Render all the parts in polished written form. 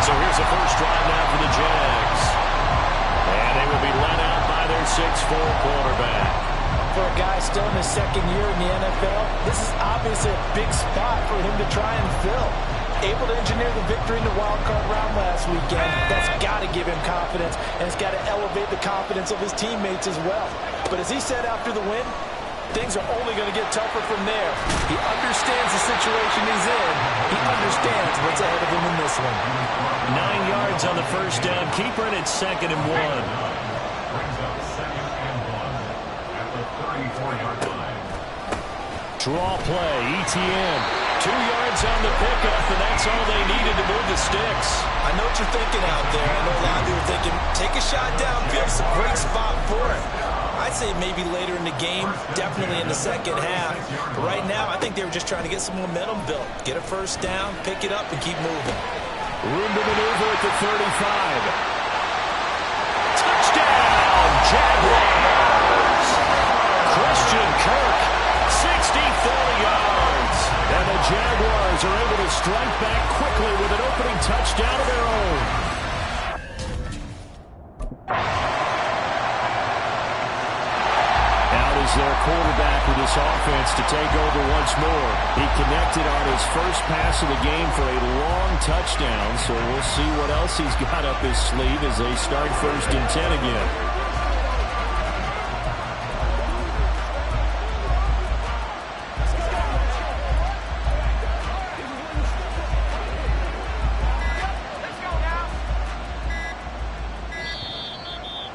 So here's the first drive now for the Jags. And they will be led out by their 6'4" quarterback. For a guy still in his second year in the NFL, this is obviously a big spot for him to try and fill. Able to engineer the victory in the wild card round last weekend. That's got to give him confidence, and it's got to elevate the confidence of his teammates as well. But as he said after the win, things are only going to get tougher from there. He understands the situation he's in. He understands what's ahead of him in this one. 9 yards on the first down. Keeper, and it's 2nd and 1. Draw play, ETN. 2 yards on the pickup, and that's all they needed to move the sticks. I know what you're thinking out there. I know a lot of you are thinking, take a shot downfield. It's a great spot for it. I'd say maybe later in the game, definitely in the second half. But right now, I think they were just trying to get some momentum built. Get a first down, pick it up, and keep moving. Room to maneuver at the 35. Touchdown, Jaguars! Christian Kirk, 64 yards. And the Jaguars are able to strike back quickly with an opening touchdown of their own. Out is their quarterback with this offense to take over once more. He connected on his first pass of the game for a long touchdown, so we'll see what else he's got up his sleeve as they start 1st and 10 again.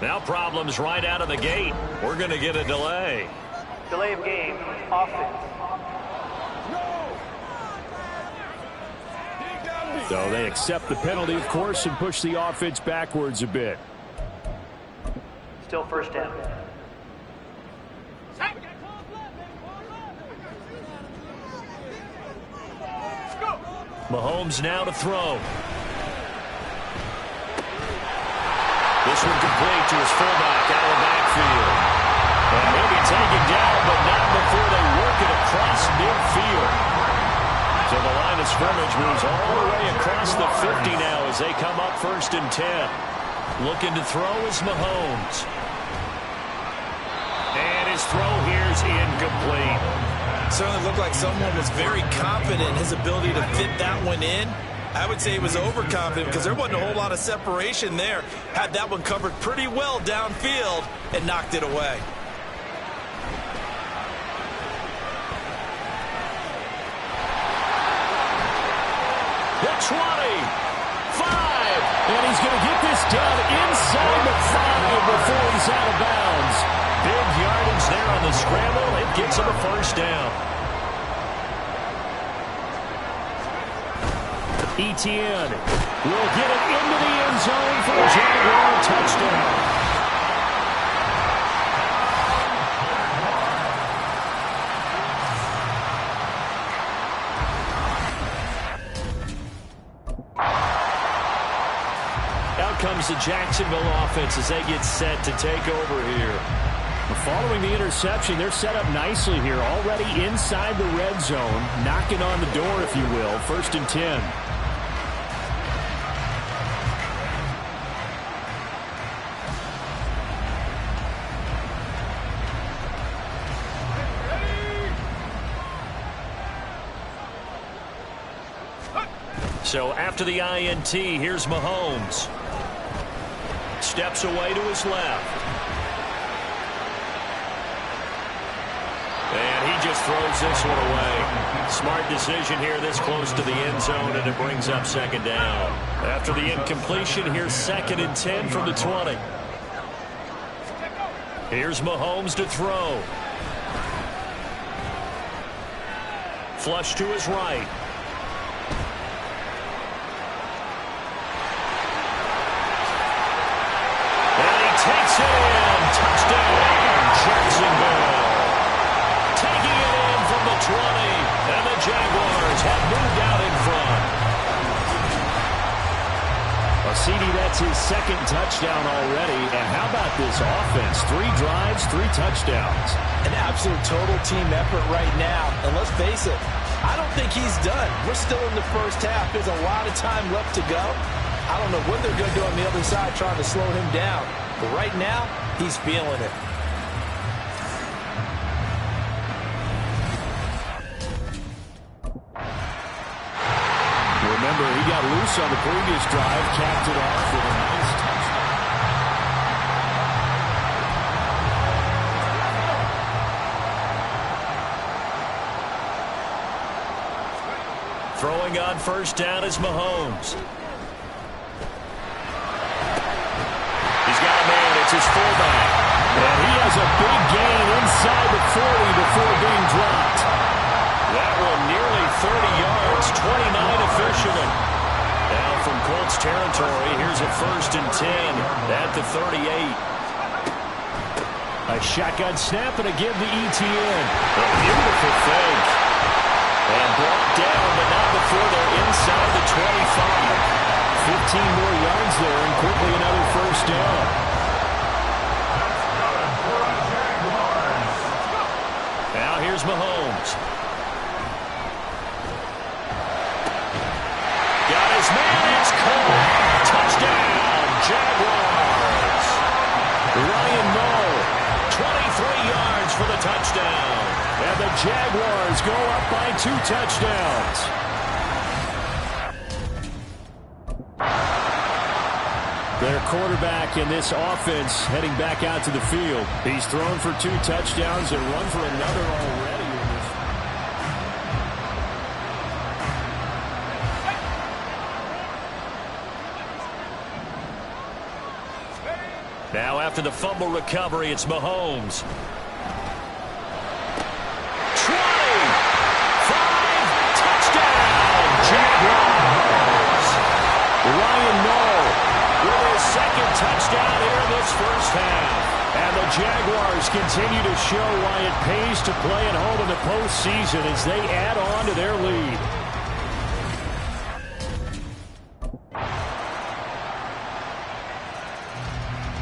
Now problems right out of the gate. We're going to get a delay. Delay of game, offense. So they accept the penalty, of course, and push the offense backwards a bit. Still first down. Mahomes now to throw. This one complete to his fullback out of the backfield. And he'll be taken down, but not before they work it across midfield. So the line of scrimmage moves all the way across the 50 now as they come up 1st and 10. Looking to throw is Mahomes. And his throw here's incomplete. Certainly looked like someone was very confident in his ability to fit that one in. I would say he was overconfident because there wasn't a whole lot of separation there. Had that one covered pretty well downfield and knocked it away. The 20, 5, and he's going to get this down inside the 5 before he's out of bounds. Big yardage there on the scramble. It gets him a first down. ETN will get it into the end zone for a Jaguar touchdown. Out comes the Jacksonville offense as they get set to take over here. Following the interception, they're set up nicely here, already inside the red zone, knocking on the door, if you will, 1st and 10. So after the INT, here's Mahomes. Steps away to his left. And he just throws this one away. Smart decision here this close to the end zone, and it brings up 2nd down. After the incompletion, here's 2nd and 10 from the 20. Here's Mahomes to throw. Flush to his right. Takes it in. Touchdown, Jacksonville. Taking it in from the 20. And the Jaguars have moved out in front. Well, CD, that's his 2nd touchdown already. And how about this offense? 3 drives, 3 touchdowns. An absolute total team effort right now. And let's face it, I don't think he's done. We're still in the first half. There's a lot of time left to go. I don't know what they're going to do on the other side trying to slow him down. But right now, he's feeling it. Remember, he got loose on the previous drive, capped it off with a nice touchdown. Throwing on first down is Mahomes. He's got a man. It's his fullback. And he has a big gain inside the 40 before being dropped. That one nearly 30 yards, 29 officially. Now from Colts territory, here's a 1st and 10 at the 38. A shotgun snap and a give to ETN. A beautiful fake. And brought down, but not before they're inside the 25. 15 more yards there and quickly another 1st down. Now here's Mahomes. Got his man, it's caught. Touchdown, Jaguars. Ryan Moe, 23 yards for the touchdown. And the Jaguars go up by 2 touchdowns. Their quarterback in this offense heading back out to the field. He's thrown for 2 touchdowns and run for another already. Now after the fumble recovery, it's Mahomes. 20! 5! Touchdown! Jaguars! Ryan Moe with his 2nd touchdown here in this first half. And the Jaguars continue to show why it pays to play at home in the postseason as they add on to their lead.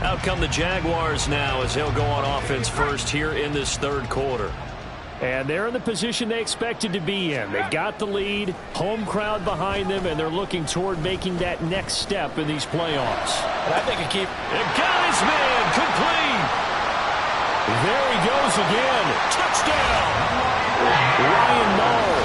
Out come the Jaguars now as they'll go on offense first here in this 3rd quarter. And they're in the position they expected to be in. They've got the lead, home crowd behind them, and they're looking toward making that next step in these playoffs. And I think it got his man, complete. There he goes again. Touchdown. Ryan Moe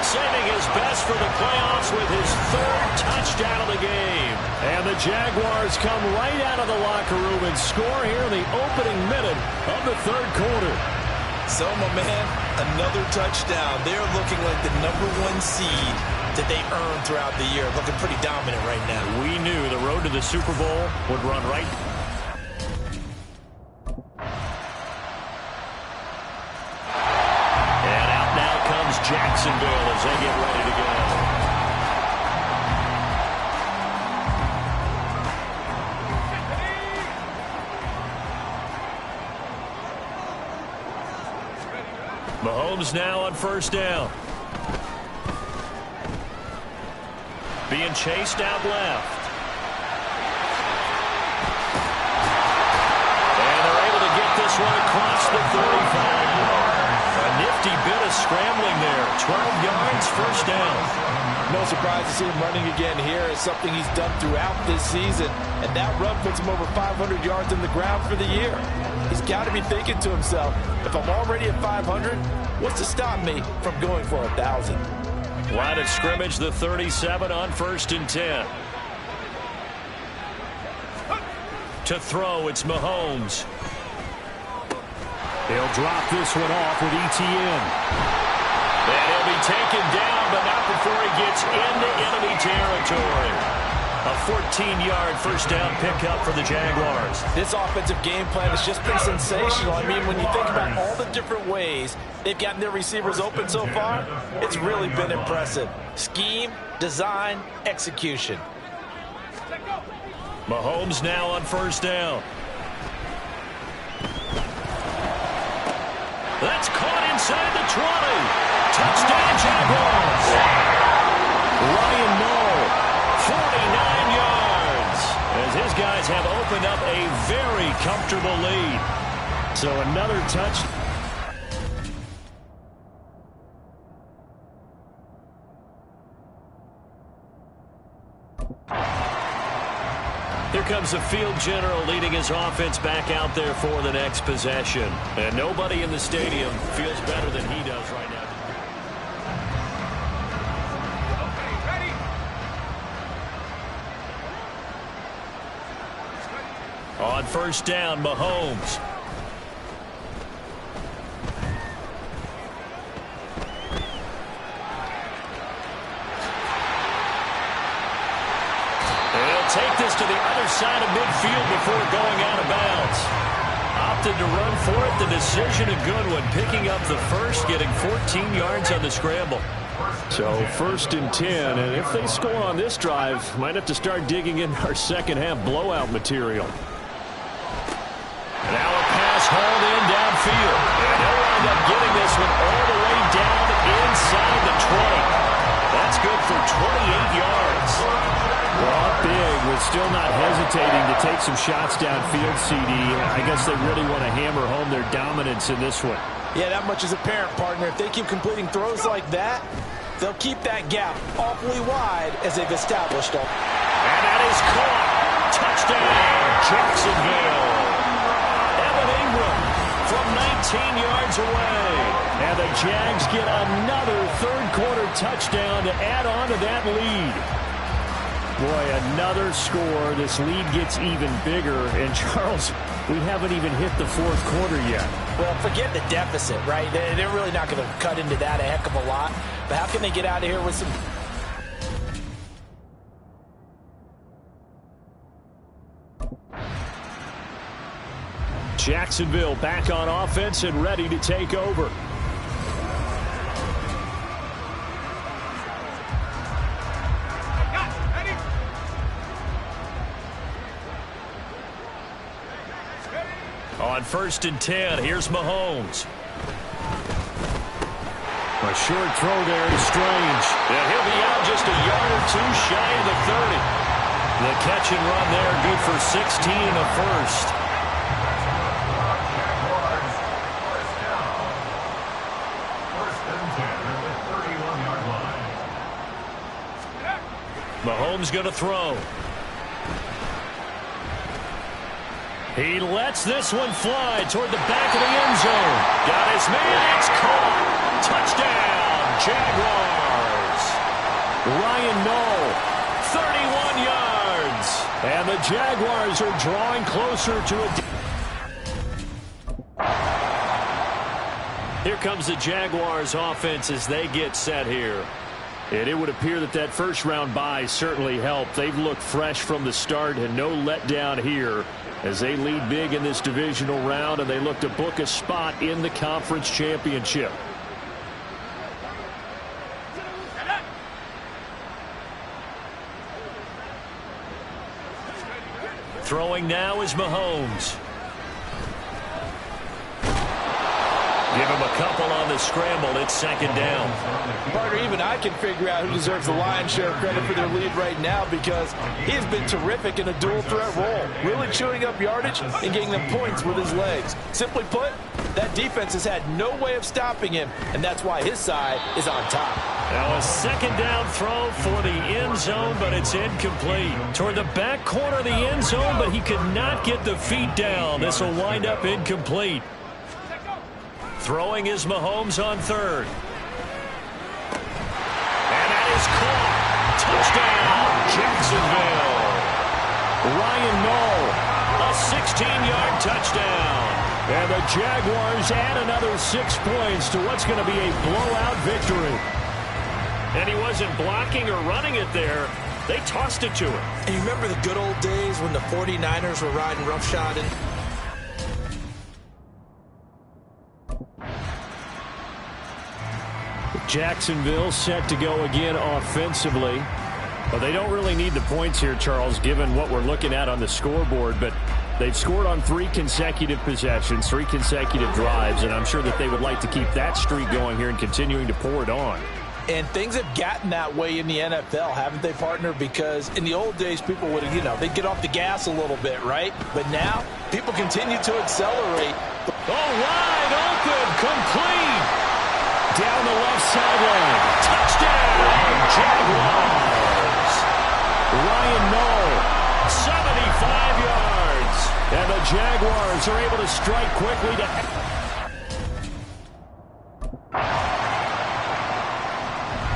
saving his best for the playoffs with his 3rd touchdown of the game. And the Jaguars come right out of the locker room and score here in the opening minute of the 3rd quarter. So, my man, another touchdown. They're looking like the #1 seed that they earned throughout the year. Looking pretty dominant right now. We knew the road to the Super Bowl would run right. And out now comes Jacksonville as they get ready to go. Mahomes now on first down. Being chased out left. And they're able to get this one across the 35. A nifty bit of scrambling there. 12 yards, first down. No surprise to see him running again here. It's something he's done throughout this season. And that run puts him over 500 yards in the ground for the year. He's got to be thinking to himself, if I'm already at 500, what's to stop me from going for 1,000? Line of scrimmage, the 37 on 1st and 10. To throw, it's Mahomes. He'll drop this one off with ETN. And he'll be taken down, but not before he gets into enemy territory. A 14-yard first down pickup for the Jaguars. This offensive game plan has just been sensational. I mean, when you think about all the different ways they've gotten their receivers open so far, it's really been impressive. Scheme, design, execution. Mahomes now on first down. That's caught inside the 20. Touchdown, Jaguars. Ryan Moe, 49 yards. As his guys have opened up a very comfortable lead. So another touch. Here comes the field general leading his offense back out there for the next possession. And nobody in the stadium feels better than he does right now. On first down, Mahomes. Take this to the other side of midfield before going out of bounds. Opted to run for it. The decision a good one. Picking up the first, getting 14 yards on the scramble. So 1st and 10, and if they score on this drive, might have to start digging in our second half blowout material. Now a pass hauled in downfield. And they'll end up getting this one all the way down inside the 20. That's good for 28 yards. Well, big, with still not hesitating to take some shots downfield, CD. I guess they really want to hammer home their dominance in this one. Yeah, that much is apparent, partner. If they keep completing throws like that, they'll keep that gap awfully wide as they've established them. And that is caught. Touchdown, Jacksonville. Evan Ingram from 19 yards away. And the Jags get another third-quarter touchdown to add on to that lead. Boy, another score. This lead gets even bigger. And, Charles, we haven't even hit the fourth quarter yet. Well, forget the deficit, right? They're really not going to cut into that a heck of a lot. But how can they get out of here with some... Jacksonville back on offense and ready to take over. On 1st and 10, here's Mahomes. A short throw there to Strange. And he'll be out just a yard or two shy of the 30. The catch and run there, good for 16 and a first. Mahomes going to throw. He lets this one fly toward the back of the end zone. Got his man. It's caught. Touchdown, Jaguars. Ryan Knoll, 31 yards. And the Jaguars are drawing closer to a... Here comes the Jaguars offense as they get set here. And it would appear that that first-round bye certainly helped. They've looked fresh from the start and no letdown here as they lead big in this divisional round, and they look to book a spot in the conference championship. Throwing now is Mahomes. Give him a couple on the scramble. It's 2nd down. Partner, even I can figure out who deserves the lion's share of credit for their lead right now because he has been terrific in a dual threat role, really chewing up yardage and getting them points with his legs. Simply put, that defense has had no way of stopping him, and that's why his side is on top. Now a 2nd down throw for the end zone, but it's incomplete. Toward the back corner of the end zone, but he could not get the feet down. This will wind up incomplete. Throwing is Mahomes on 3rd. And that is caught. Touchdown, Jacksonville. Ryan Knoll, a 16-yard touchdown. And the Jaguars add another 6 points to what's going to be a blowout victory. And he wasn't blocking or running it there. They tossed it to him. And you remember the good old days when the 49ers were riding roughshod and... Jacksonville set to go again offensively. Well, they don't really need the points here, Charles, given what we're looking at on the scoreboard, but they've scored on 3 consecutive possessions, 3 consecutive drives, and I'm sure that they would like to keep that streak going here and continuing to pour it on. And things have gotten that way in the NFL, haven't they, partner? Because in the old days, people would, they'd get off the gas a little bit, right? But now, people continue to accelerate. Oh, wide open, complete. Down the left sideline. Touchdown, Jaguars. Ryan Knoll. 75 And the Jaguars are able to strike quickly to...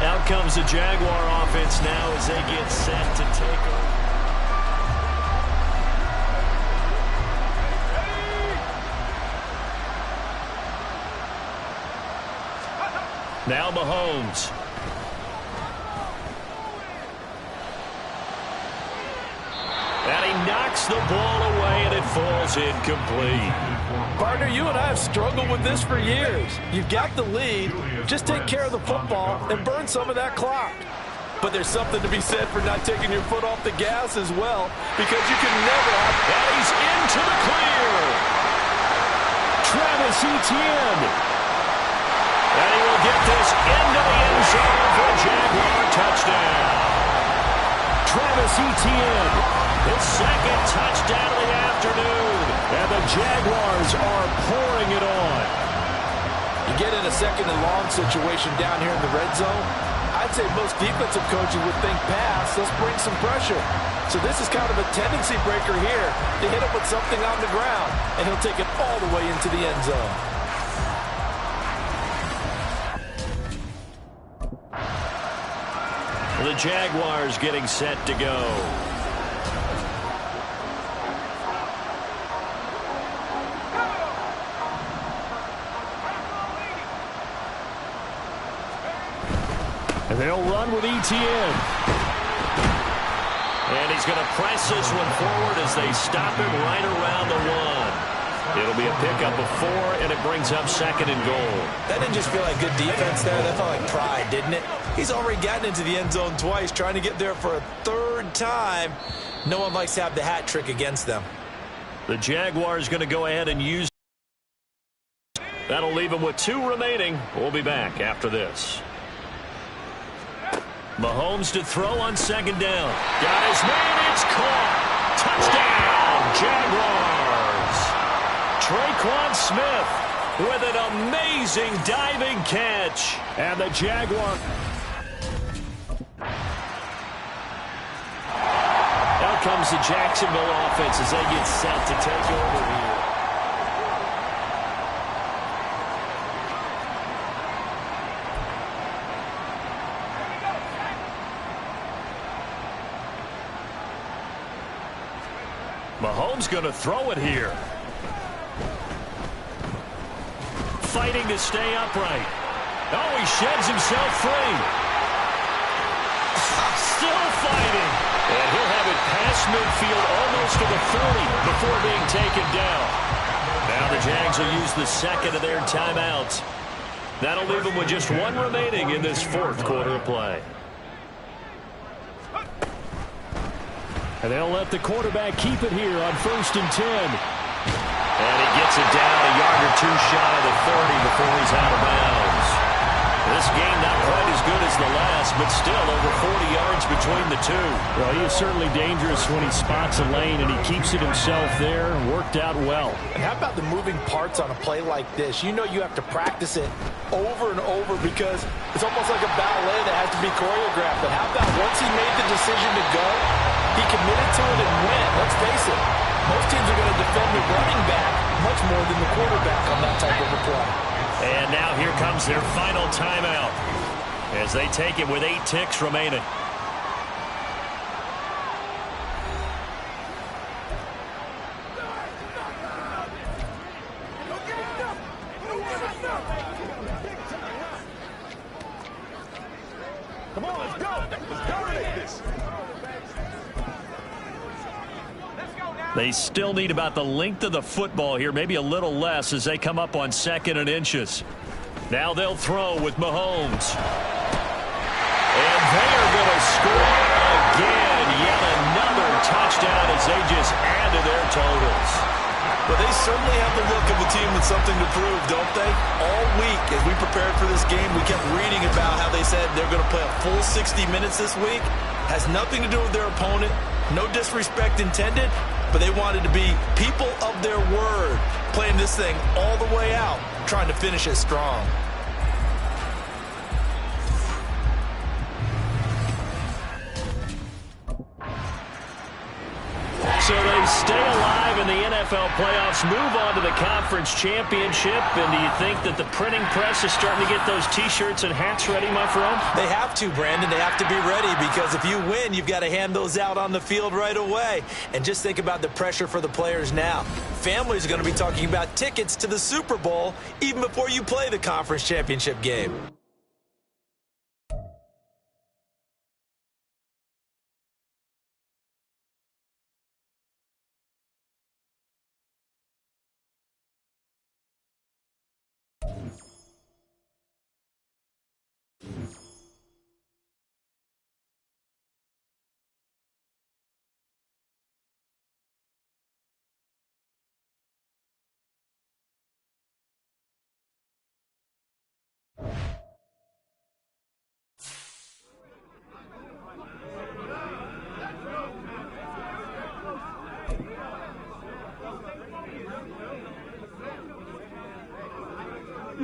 Out comes the Jaguar offense now as they get set to take over. Now Mahomes. And he knocks the ball away, and it falls incomplete. Partner, you and I have struggled with this for years. You've got the lead. Just take care of the football and burn some of that clock. But there's something to be said for not taking your foot off the gas as well, because you can never have... And he's into the clear. Travis Etienne. And he will get this into the end zone for a Jaguar touchdown. Travis Etienne, his second touchdown of the afternoon. And the Jaguars are pouring it on. You get in a second and long situation down here in the red zone, I'd say most defensive coaches would think pass, let's bring some pressure. So this is kind of a tendency breaker here to hit him with something on the ground, and he'll take it all the way into the end zone. The Jaguars getting set to go. And they'll run with Etienne. And he's going to press this one forward as they stop him right around the 1. It'll be a pickup of 4, and it brings up 2nd and goal. That didn't just feel like good defense there. That felt like pride, didn't it? He's already gotten into the end zone twice, trying to get there for a 3rd time. No one likes to have the hat trick against them. The Jaguars going to go ahead and use. That'll leave him with 2 remaining. We'll be back after this. Mahomes to throw on 2nd down. Got his man. It's caught. Touchdown, Jaguars. Traquan Smith with an amazing diving catch. And the Jaguar. Out comes the Jacksonville offense as they get set to take over here. Mahomes going to throw it here. Fighting to stay upright. Oh, he sheds himself free. Still fighting. And he'll have it past midfield almost to the 40 before being taken down. Now the Jags will use the 2nd of their timeouts. That'll leave them with just 1 remaining in this 4th quarter of play. And they'll let the quarterback keep it here on 1st and 10. And he gets it down a yard or 2 shy of the 30 before he's out of bounds. This game not quite as good as the last, but still over 40 yards between the two. Well, he is certainly dangerous when he spots a lane, and he keeps it himself there. Worked out well. And how about the moving parts on a play like this? You know you have to practice it over and over because it's almost like a ballet that has to be choreographed. But how about once he made the decision to go, he committed to it and went. Let's face it, most teams are going to defend the running back much more than the quarterback on that type of a play. And now here comes their final timeout as they take it with 8 ticks remaining. Come on, let's go. Let's dominate this. They still need about the length of the football here, maybe a little less as they come up on 2nd and inches. Now they'll throw with Mahomes. And they are going to score again. Yet another touchdown as they just add to their totals. But they certainly have the look of a team with something to prove, don't they? All week, as we prepared for this game, we kept reading about how they said they're going to play a full 60 minutes this week. Has nothing to do with their opponent. No disrespect intended, but they wanted to be people of their word, playing this thing all the way out, trying to finish it strong. So they stay alive and the NFL playoffs, move on to the conference championship. And do you think that the printing press is starting to get those T-shirts and hats ready, my friend? They have to, Brandon. They have to be ready because if you win, you've got to hand those out on the field right away. And just think about the pressure for the players now. Families are going to be talking about tickets to the Super Bowl even before you play the conference championship game.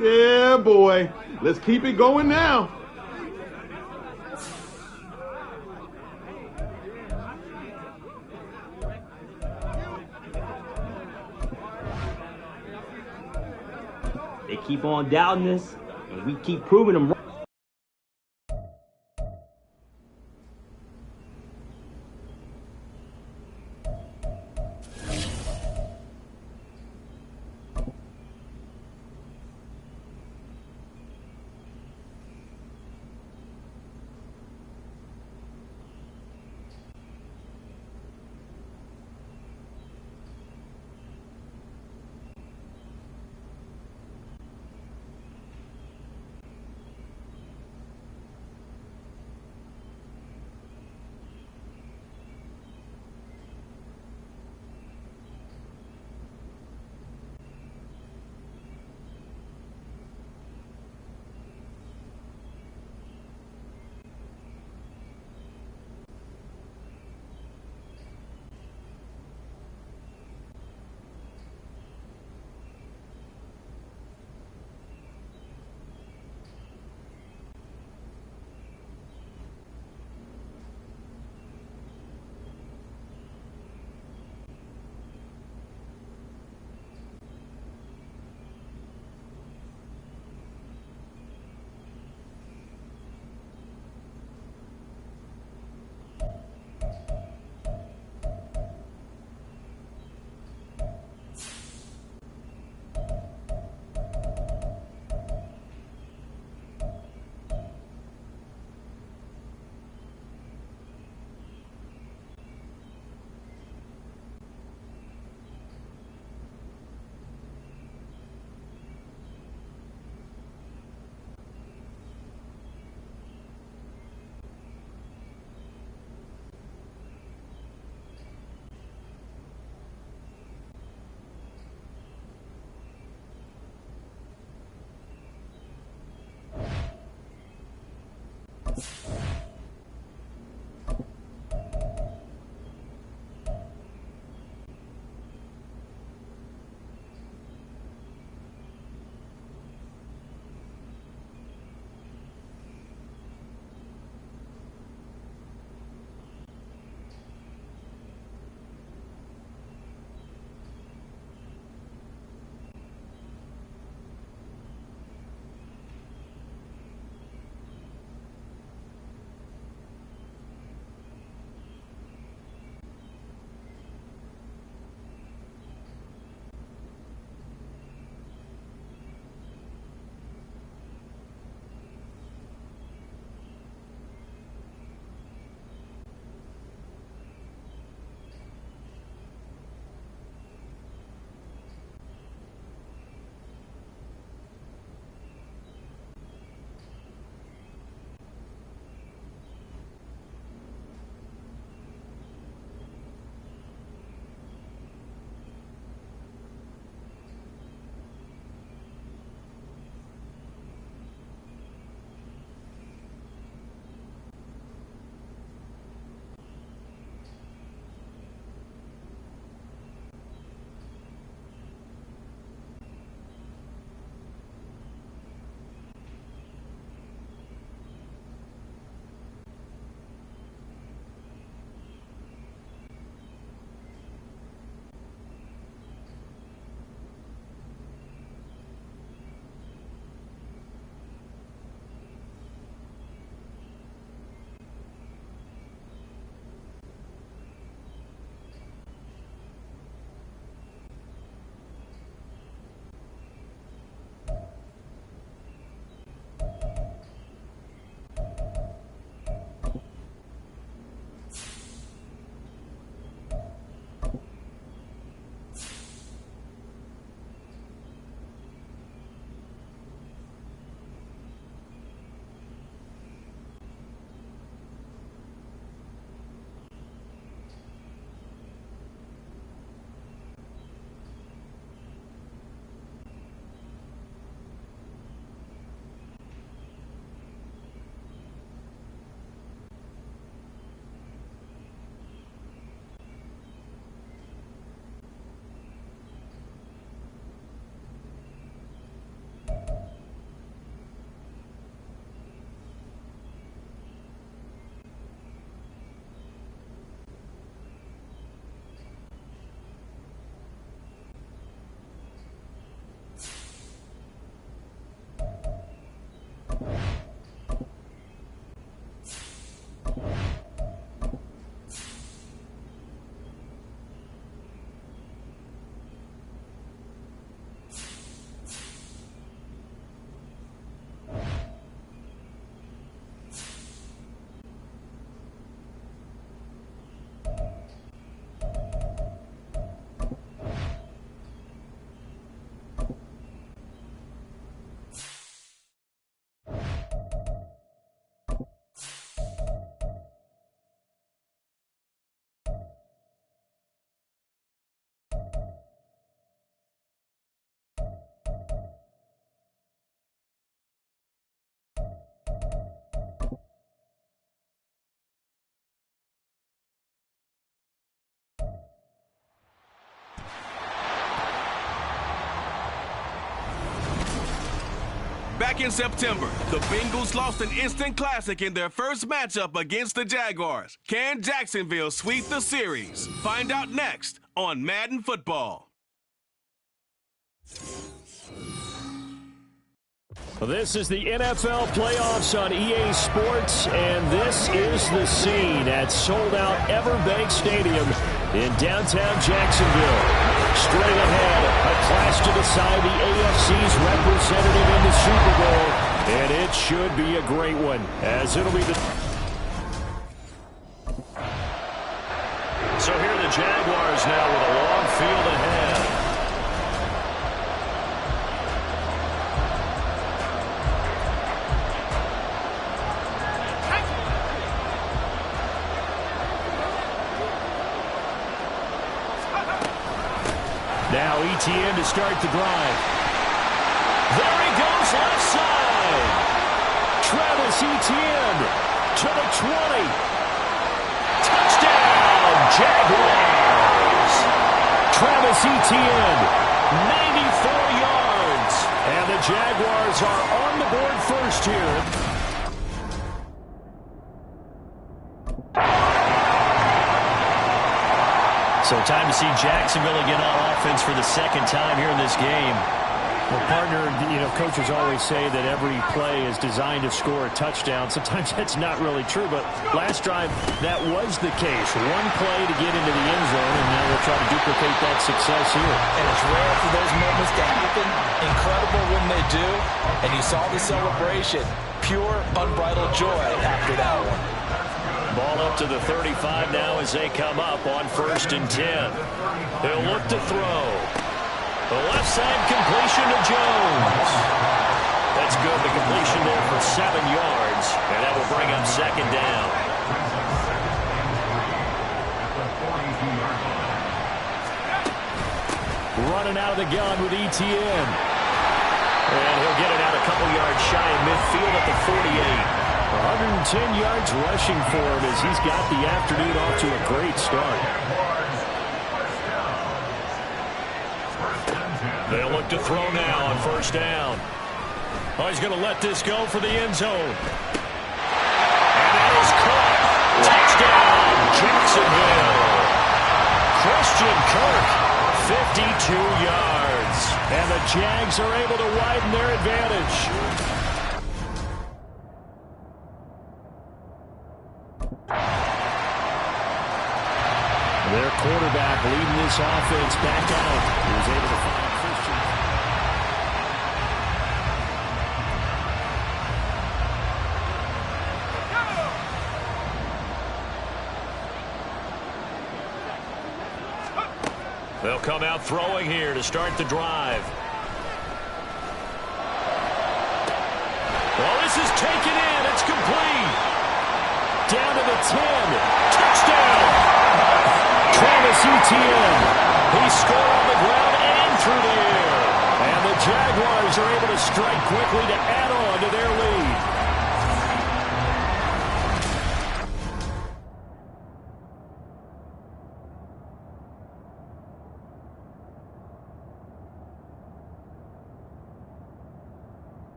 Yeah, boy. Let's keep it going now. They keep on doubting us, and we keep proving them wrong. Back in September, the Bengals lost an instant classic in their first matchup against the Jaguars. Can Jacksonville sweep the series? Find out next on Madden Football. This is the NFL playoffs on EA Sports, and this is the scene at sold-out Everbank Stadium in downtown Jacksonville. Straight ahead, a clash to decide the AFC's representative in the Super Bowl, and it should be a great one, as it'll be the... So here are the Jaguars now with a long field ahead. Now ETN to start the drive. There he goes left side. Travis Etienne to the 20. Touchdown, Jaguars. Travis Etienne, 94 yards. And the Jaguars are on the board first here. So time to see Jacksonville again on offense for the second time here in this game. Well, partner, coaches always say that every play is designed to score a touchdown. Sometimes that's not really true, but last drive, that was the case. One play to get into the end zone, and now we'll try to duplicate that success here. And it's rare for those moments to happen. Incredible when they do. And you saw the celebration. Pure, unbridled joy after that one. Ball up to the 35 now as they come up on 1st and 10. They'll look to throw. The left side completion to Jones. That's good. The completion there for 7 yards. And that will bring up 2nd down. Running out of the gun with ETN. And he'll get it out a couple yards shy of midfield at the 48. 110 yards rushing for him as he's got the afternoon off to a great start. They'll look to throw now on 1st down. Oh, he's going to let this go for the end zone. And that is caught. Touchdown, Jacksonville. Christian Kirk, 52 yards. And the Jags are able to widen their advantage. Their quarterback leading this offense back out. He was able to find Christian. They'll come out throwing here to start the drive. Well, this is taken in. It's complete. Down to the 10. Touchdown. Travis Etienne. He scored on the ground and through the air. And the Jaguars are able to strike quickly to add on to their lead.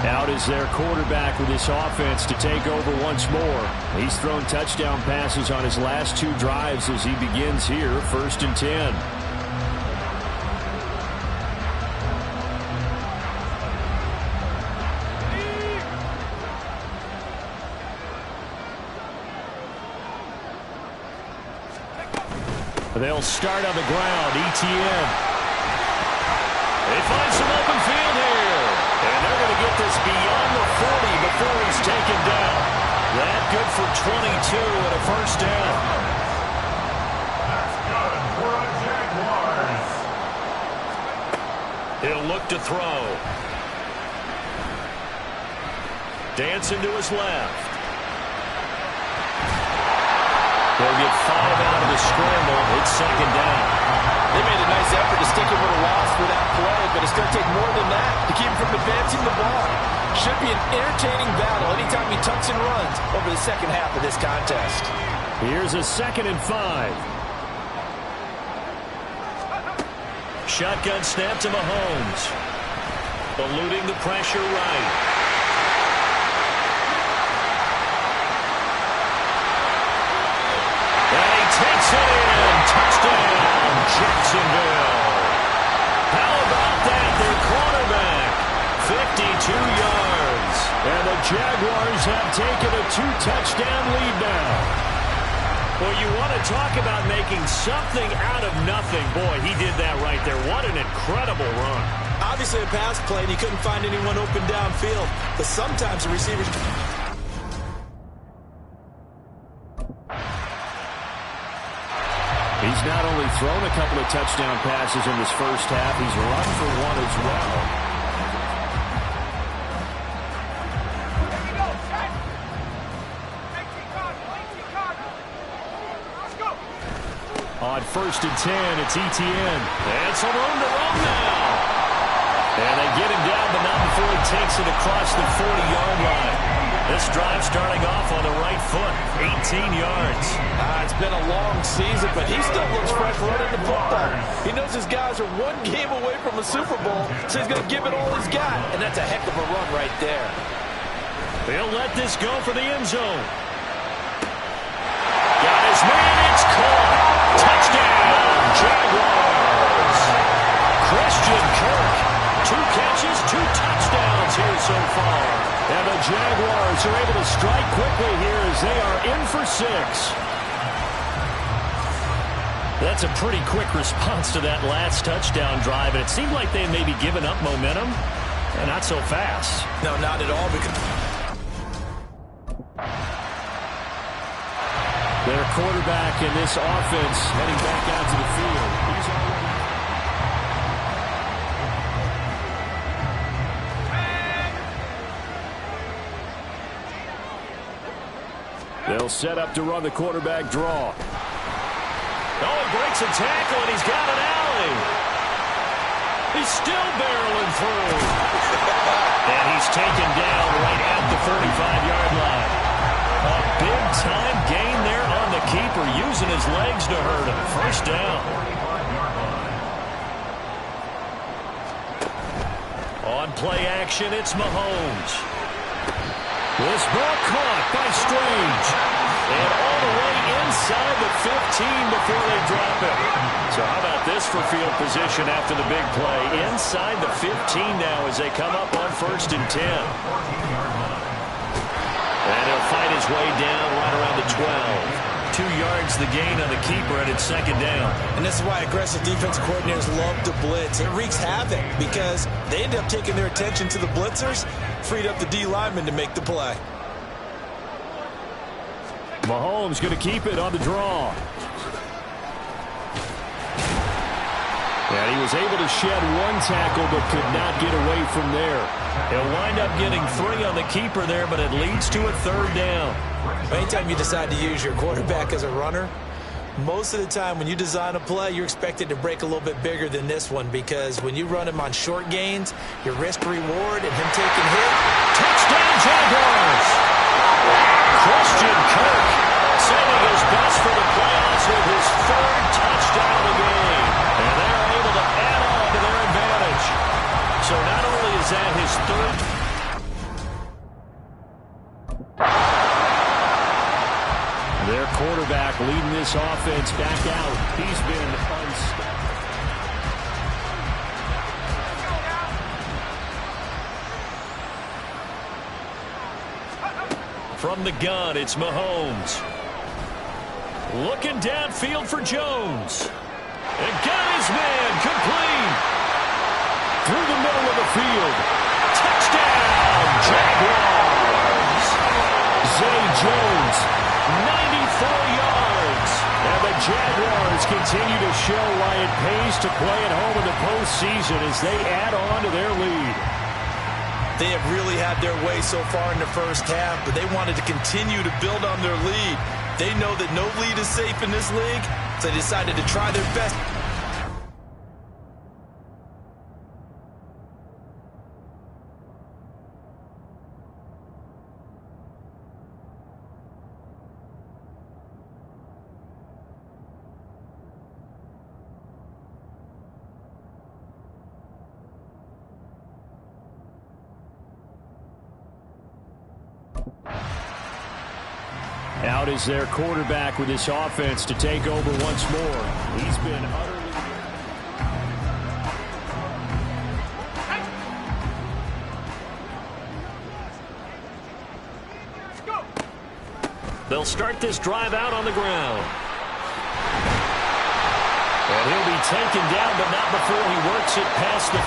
Out is their quarterback with this offense to take over once more. He's thrown touchdown passes on his last 2 drives as he begins here, 1st and 10. They'll start on the ground. ETN. They find some open field here. And they're going to get this beyond the 40 before he's taken down. That good for 22 and a 1st down. He'll look to throw. Dancing to his left. They'll get 5 out of the scramble. It's 2nd down. They made a nice effort to stick him with a loss for that play, but it's going to take more than that to keep him from advancing the ball. Should be an entertaining battle anytime he tucks and runs over the second half of this contest. Here's a 2nd and 5. Shotgun snap to Mahomes. Eluding the pressure right. And he takes it in. Touchdown, Jacksonville. How about that? Their quarterback, 52 yards. And the Jaguars have taken a 2-touchdown lead now. Well, you want to talk about making something out of nothing. Boy, he did that right there. What an incredible run. Obviously a pass play, and he couldn't find anyone open downfield. But sometimes the receivers... He's not only thrown a couple of touchdown passes in this first half, he's run for one as well. On 1st and 10, it's Etienne. And some room to run now. And they get him down, but not before he takes it across the 40-yard line. This drive starting off on the right foot, 18 yards. It's been a long season, but he still looks fresh running the football. He knows his guys are one game away from a Super Bowl, so he's going to give it all he's got. And that's a heck of a run right there. They'll let this go for the end zone. Got his man, it's caught. Touchdown, Jaguars. Christian Kirk, 2 catches, 2 touchdowns here so far. And the Jaguars are able to strike quickly here as they are in for 6. That's a pretty quick response to that last touchdown drive, and it seemed like they had maybe given up momentum, and not so fast. No, not at all, because... Their quarterback in this offense heading back out to the field. He's already... They'll set up to run the quarterback draw. Oh, he breaks a tackle, and he's got an alley. He's still barreling through. And he's taken down right at the 45-yard line. A big-time gain there on the keeper, using his legs to hurt him. First down. On play action, it's Mahomes. This ball caught by Strange. And all the way inside the 15 before they drop it. So how about this for field position after the big play? Inside the 15 now as they come up on 1st and 10. And he'll fight his way down right around the 12. 2 yards the gain on the keeper, and it's 2nd down. And this is why aggressive defensive coordinators love to blitz. It wreaks havoc because they end up taking their attention to the blitzers, freed up the D lineman to make the play. Mahomes going to keep it on the draw. And he was able to shed 1 tackle but could not get away from there. He'll wind up getting 3 on the keeper there, but it leads to a 3rd down. Anytime you decide to use your quarterback as a runner, most of the time when you design a play, you're expected to break a little bit bigger than this one because when you run him on short gains, your risk-reward and him taking hit. Touchdown, Jaguars! Christian Kirk saving his best for the playoffs with his 3rd touchdown of the game. And they're able to add on to their advantage. So not only is that his 3rd... Their quarterback leading this offense back out. He's been unstoppable. From the gun, it's Mahomes. Looking downfield for Jones. And got his man complete. Through the middle of the field. Touchdown, Jaguars. Zay Jones, 94 yards. And the Jaguars continue to show why it pays to play at home in the postseason as they add on to their lead. They have really had their way so far in the first half, but they wanted to continue to build on their lead. They know that no lead is safe in this league, so they decided to try their best. Out is their quarterback with this offense to take over once more. He's been utterly... They'll start this drive out on the ground. And he'll be taken down, but not before he works it past the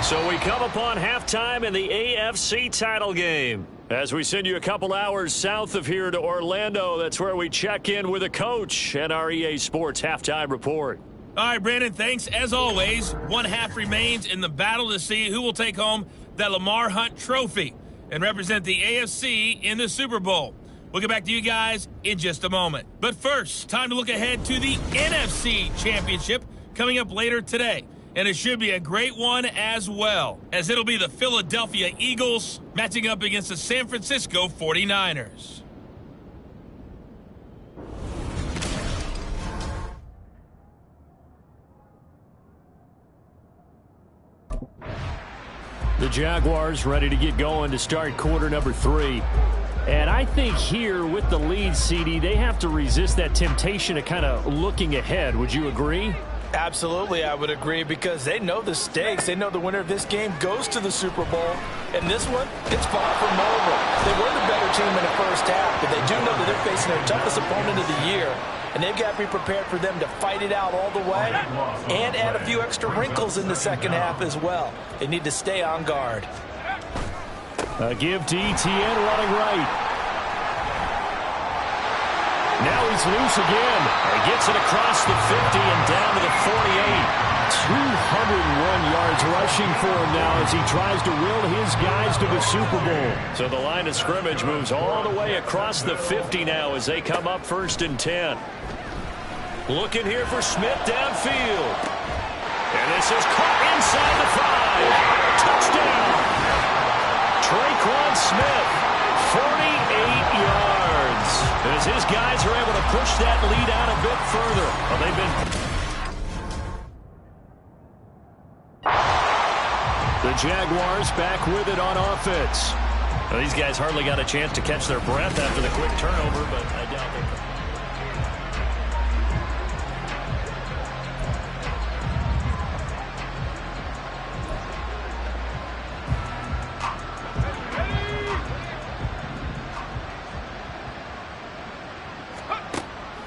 50. So we come upon halftime in the AFC title game. As we send you a couple hours south of here to Orlando, that's where we check in with a coach and our EA Sports halftime report. All right, Brandon, thanks. As always, one half remains in the battle to see who will take home that Lamar Hunt trophy and represent the AFC in the Super Bowl. We'll get back to you guys in just a moment. But first, time to look ahead to the NFC Championship coming up later today. And it should be a great one as well, as it'll be the Philadelphia Eagles matching up against the San Francisco 49ers. The Jaguars ready to get going to start quarter number 3. And I think here with the lead, CD, they have to resist that temptation of kind of looking ahead. Would you agree? Absolutely, I would agree, because they know the stakes. They know the winner of this game goes to the Super Bowl. And this one, it's far from over. They were the better team in the first half, but they do know that they're facing their toughest opponent of the year. And they've got to be prepared for them to fight it out all the way and add a few extra wrinkles in the second half as well. They need to stay on guard. A give to ETN running right. Now he's loose again. He gets it across the 50 and down to the 48. 201 yards rushing for him now as he tries to will his guys to the Super Bowl. So the line of scrimmage moves all the way across the 50 now as they come up 1st and 10. Looking here for Smith downfield. And this is caught inside the 5. Touchdown. Traquan Smith, 48 yards. As his guys are able to push that lead out a bit further. Well, they've been... The Jaguars back with it on offense. Well, these guys hardly got a chance to catch their breath after the quick turnover, but I doubt they...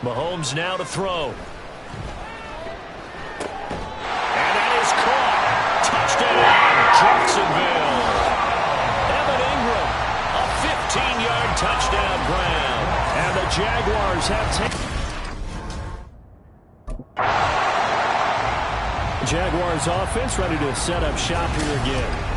Mahomes now to throw. And that is caught. Touchdown, Jacksonville. Evan Ingram, a 15-yard touchdown grab. And the Jaguars have taken... Jaguars offense ready to set up shop here again.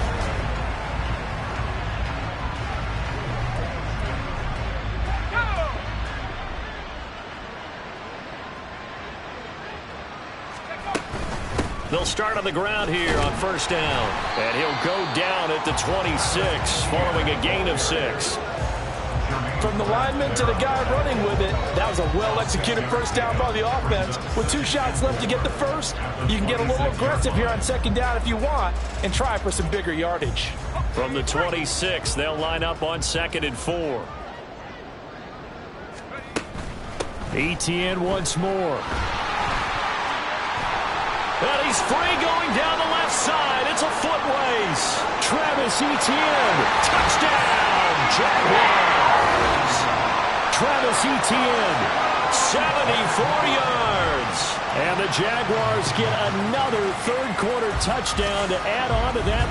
They'll start on the ground here on 1st down. And he'll go down at the 26 following a gain of 6. From the lineman to the guy running with it, that was a well-executed first down by the offense. With 2 shots left to get the first, you can get a little aggressive here on 2nd down if you want and try for some bigger yardage. From the 26, they'll line up on 2nd and 4. ETN once more. And he's free going down the left side. It's a foot race. Travis Etienne. Touchdown, Jaguars. Travis Etienne, 74 yards. And the Jaguars get another 3rd quarter touchdown to add on to that.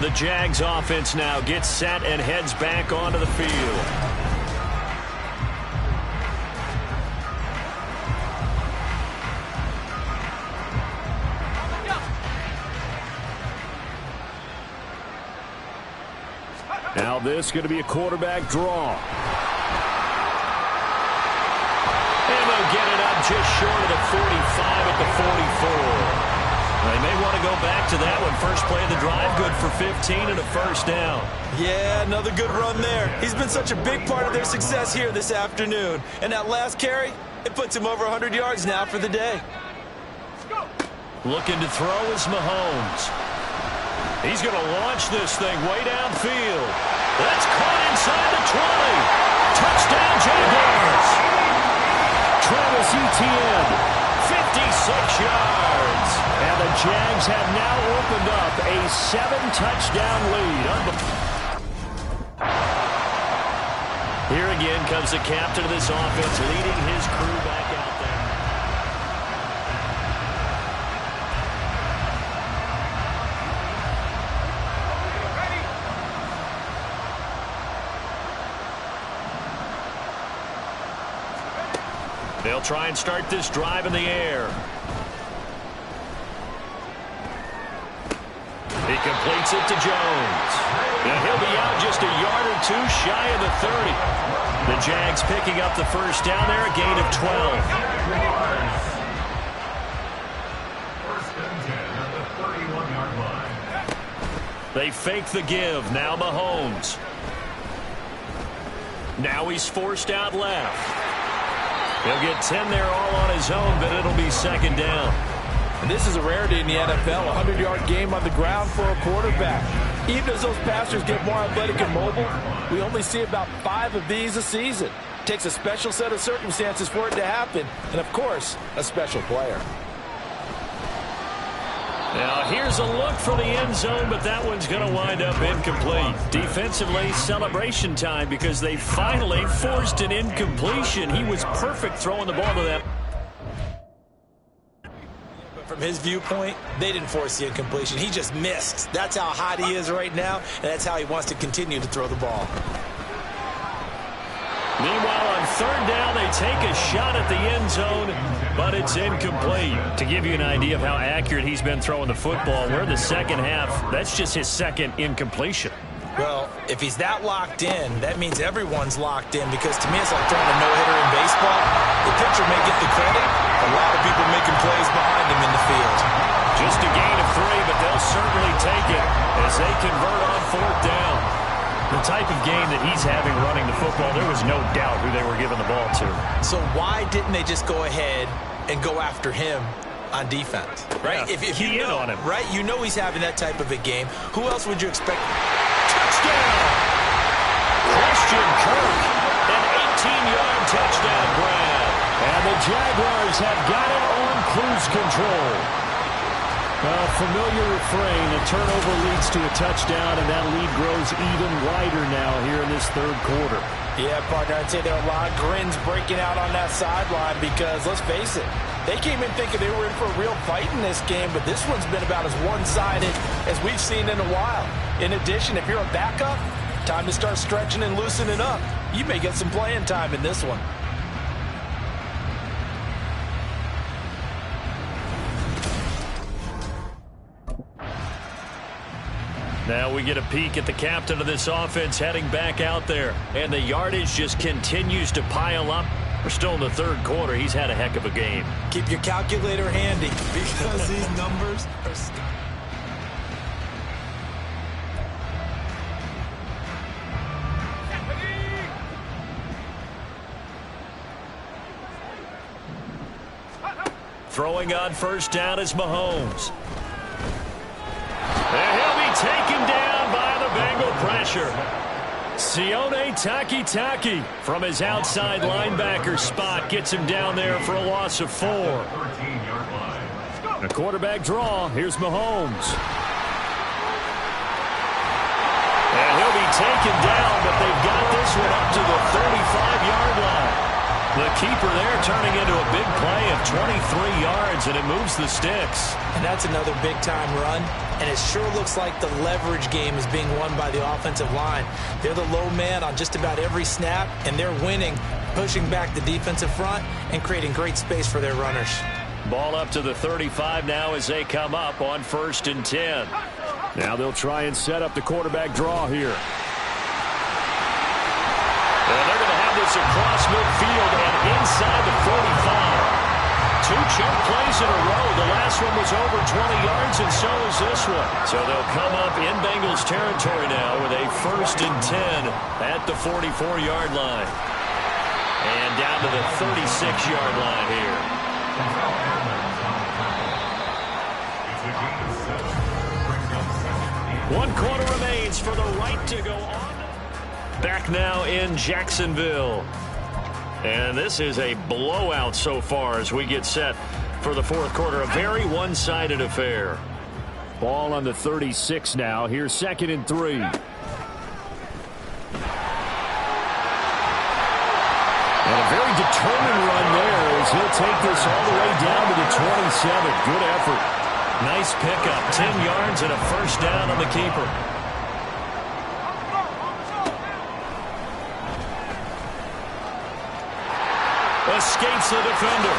The Jags offense now gets set and heads back onto the field. Now this is going to be a quarterback draw. And they'll get it up just short of the 45 at the 44. They may want to go back to that one. First play of the drive, good for 15 and a 1st down. Yeah, another good run there. He's been such a big part of their success here this afternoon. And that last carry, it puts him over 100 yards now for the day. Looking to throw is Mahomes. He's going to launch this thing way downfield. That's caught inside the 20. Touchdown, Jaguars. Travis Etienne, 56 yards. And the Jags have now opened up a 7-touchdown lead. Here again comes the captain of this offense, leading his crew back out there. They'll try and start this drive in the air. He completes it to Jones. And he'll be out just a yard or two shy of the 30. The Jags picking up the first down there, a gain of 12. They fake the give. Now Mahomes. Now he's forced out left. He'll get 10 there all on his own, but it'll be second down. And this is a rarity in the NFL, a 100-yard game on the ground for a quarterback. Even as those passers get more athletic and mobile, we only see about 5 of these a season. It takes a special set of circumstances for it to happen, and of course, a special player. Now here's a look for the end zone, but that one's going to wind up incomplete. Defensively, celebration time because they finally forced an incompletion. He was perfect throwing the ball to them. From his viewpoint, they didn't force the incompletion. He just missed. That's how hot he is right now, and that's how he wants to continue to throw the ball. Meanwhile, on third down, they take a shot at the end zone, but it's incomplete. To give you an idea of how accurate he's been throwing the football, we're in the second half. That's just his second incompletion. Well, if he's that locked in, that means everyone's locked in, because to me it's like throwing a no-hitter in baseball. The pitcher may get the credit. A lot of people making plays behind him in the field. Just a gain of 3, but they'll certainly take it as they convert on fourth down. The type of game that he's having running the football, there was no doubt who they were giving the ball to. So why didn't they just go ahead and go after him on defense, right? Yeah, if you know, on him. Right? You know he's having that type of a game. Who else would you expect? Touchdown! Christian Kirk, an 18-yard touchdown grab. And the Jaguars have got it on cruise control. A familiar refrain, a turnover leads to a touchdown, and that lead grows even wider now here in this third quarter. Yeah, partner, I'd say there are a lot of grins breaking out on that sideline because, let's face it, they came in thinking they were in for a real fight in this game, but this one's been about as one-sided as we've seen in a while. In addition, if you're a backup, time to start stretching and loosening up. You may get some playing time in this one. Now we get a peek at the captain of this offense heading back out there. And the yardage just continues to pile up. We're still in the third quarter. He's had a heck of a game. Keep your calculator handy because these numbers are stunning. Throwing on first down is Mahomes. And he'll be taken down by the Bengal pressure. Sione Takitaki from his outside linebacker spot gets him down there for a loss of 4. A quarterback draw. Here's Mahomes. And he'll be taken down, but they've got this one up to the 35-yard line. The keeper there turning into a big play of 23 yards, and it moves the sticks. And that's another big-time run, and it sure looks like the leverage game is being won by the offensive line. They're the low man on just about every snap, and they're winning, pushing back the defensive front and creating great space for their runners. Ball up to the 35 now as they come up on 1st and 10. Now they'll try and set up the quarterback draw here. And they're going to have this across midfield and inside the 45. 2 chunk plays in a row. The last one was over 20 yards, and so is this one. So they'll come up in Bengals territory now with a 1st and 10 at the 44-yard line. And down to the 36-yard line here. 1 quarter remains for the right to go on. Back now in Jacksonville. And this is a blowout so far as we get set for the 4th quarter. A very one-sided affair. Ball on the 36 now. Here's 2nd and 3. And a very determined run there as he'll take this all the way down to the 27. Good effort. Nice pickup. 10 yards and a first down on the keeper. Escapes the defender.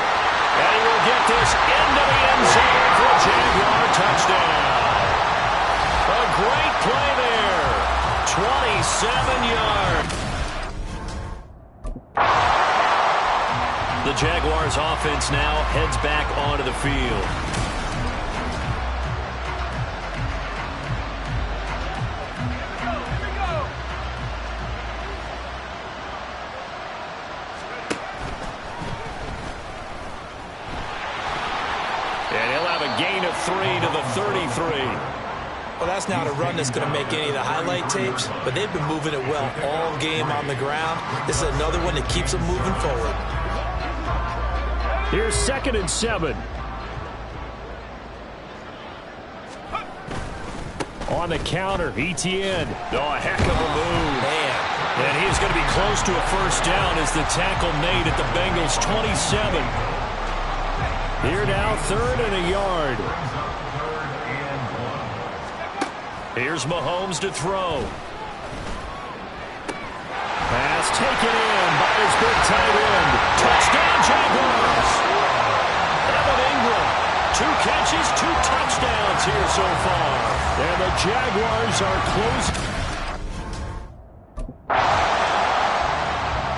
And he will get this into the end zone for a Jaguar touchdown. A great play there. 27 yards. The Jaguars offense now heads back onto the field. And he'll have a gain of 3 to the 33. Well, that's not a run that's going to make any of the highlight tapes, but they've been moving it well all game on the ground. This is another one that keeps them moving forward. Here's 2nd and 7. On the counter, Etienne. Oh, a heck of a move. Man. And he's going to be close to a first down as the tackle made at the Bengals' 27. Here now, 3rd and a yard. Here's Mahomes to throw. Pass taken in by his big tight end. Touchdown, Jaguars! Evan Ingram, 2 catches, 2 touchdowns here so far. And the Jaguars are close.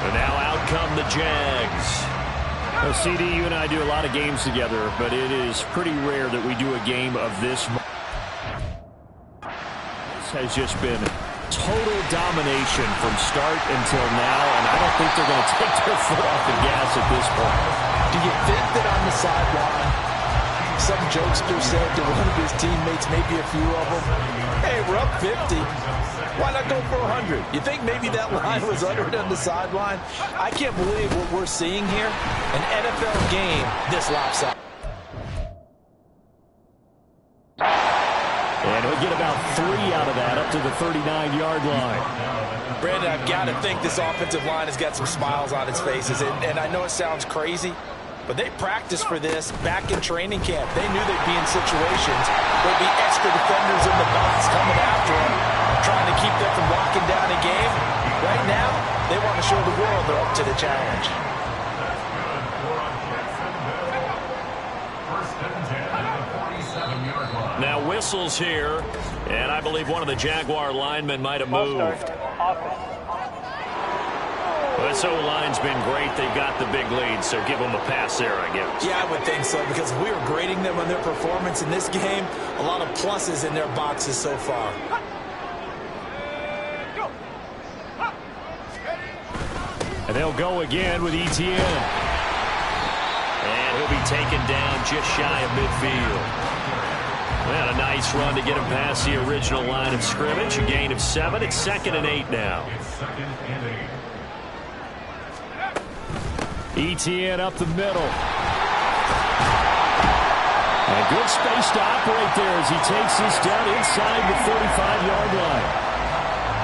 And now out come the Jags. Well, CD, you and I do a lot of games together, but it is pretty rare that we do a game of this. This has just been total domination from start until now, and I don't think they're going to take their foot off the gas at this point. Do you think that on the sideline, some jokester said to one of his teammates, maybe a few of them, hey, we're up 50. Why not go for 100? You think maybe that line was uttered on the sideline? I can't believe what we're seeing here. An NFL game this lopsided. And he'll get about 3 out of that up to the 39-yard line. Brandon, I've got to think this offensive line has got some smiles on its faces. And I know it sounds crazy, but they practiced for this back in training camp. They knew they'd be in situations. There'd be extra defenders in the box coming after them, trying to keep them from locking down a game. Right now, they want to show the world they're up to the challenge. Now whistles here, and I believe one of the Jaguar linemen might have moved. Well, this O-line's been great. They've got the big lead, so give them a pass there, I guess. Yeah, I would think so, because we were grading them on their performance in this game. A lot of pluses in their boxes so far. And they'll go again with Etienne. And he'll be taken down just shy of midfield. Well, a nice run to get him past the original line of scrimmage. A gain of 7. It's 2nd and 8 now. Etienne up the middle. And good space to operate there as he takes this down inside the 35-yard line.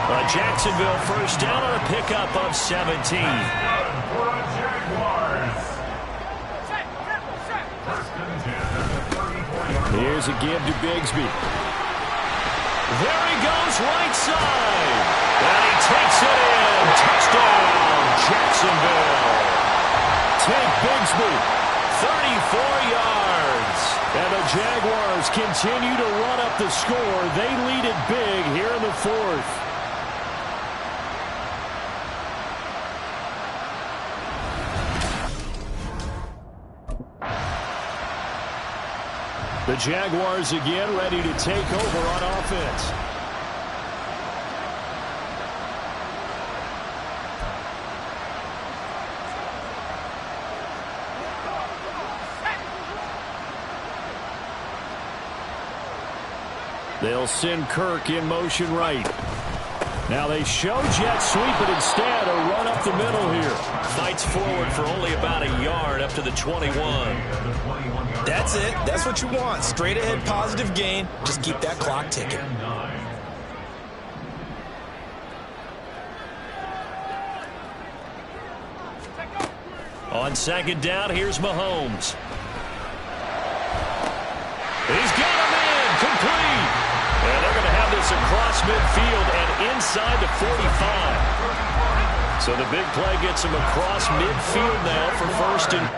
A Jacksonville first down on a pickup of 17. Here's a give to Bigsby. There he goes, right side. And he takes it in. Touchdown, Jacksonville. Take Bigsby, 34 yards. And the Jaguars continue to run up the score. They lead it big here in the 4th. The Jaguars again ready to take over on offense. They'll send Kirk in motion right. Now they show jet sweep, but instead a run up the middle here. Fights forward for only about a yard up to the 21. That's it. That's what you want. Straight ahead positive gain. Just keep that clock ticking. On second down, here's Mahomes. He's got him in, complete. And they're going to have this across midfield and inside the 45. So the big play gets him across midfield now for first and...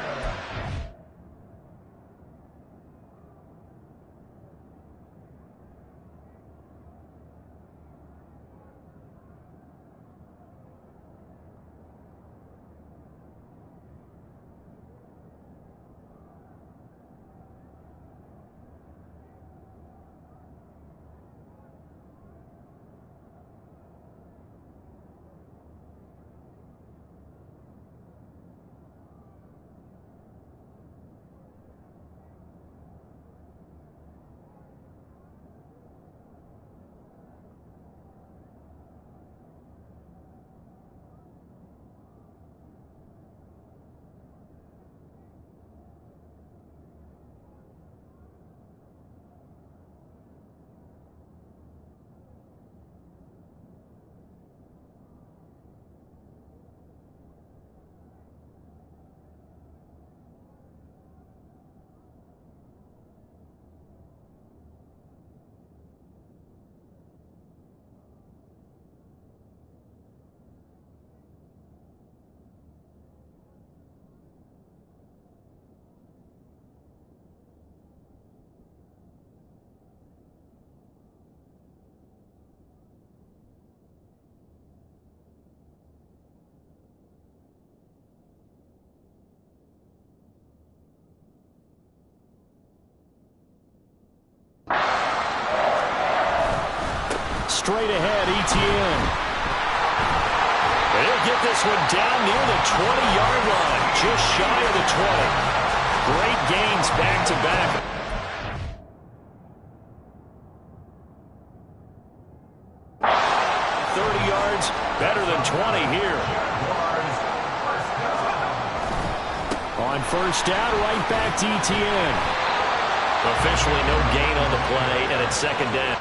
Straight ahead, Etienne. They'll get this one down near the 20-yard line, just shy of the 20. Great gains back-to-back. Better than 20 here. On first down, right back to Etienne. Officially no gain on the play, and it's second down.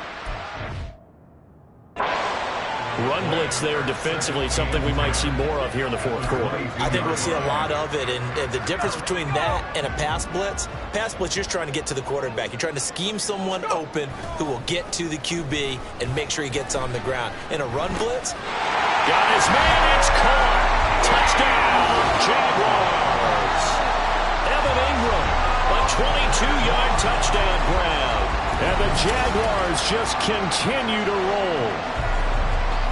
Run blitz there defensively, something we might see more of here in the fourth quarter. I think we'll see a lot of it, and the difference between that and a pass blitz, you're just trying to get to the quarterback. You're trying to scheme someone open who will get to the QB and make sure he gets on the ground. In a run blitz, got his man, it's caught. Touchdown, Jaguars. Evan Ingram, a 22-yard touchdown grab. And the Jaguars just continue to roll.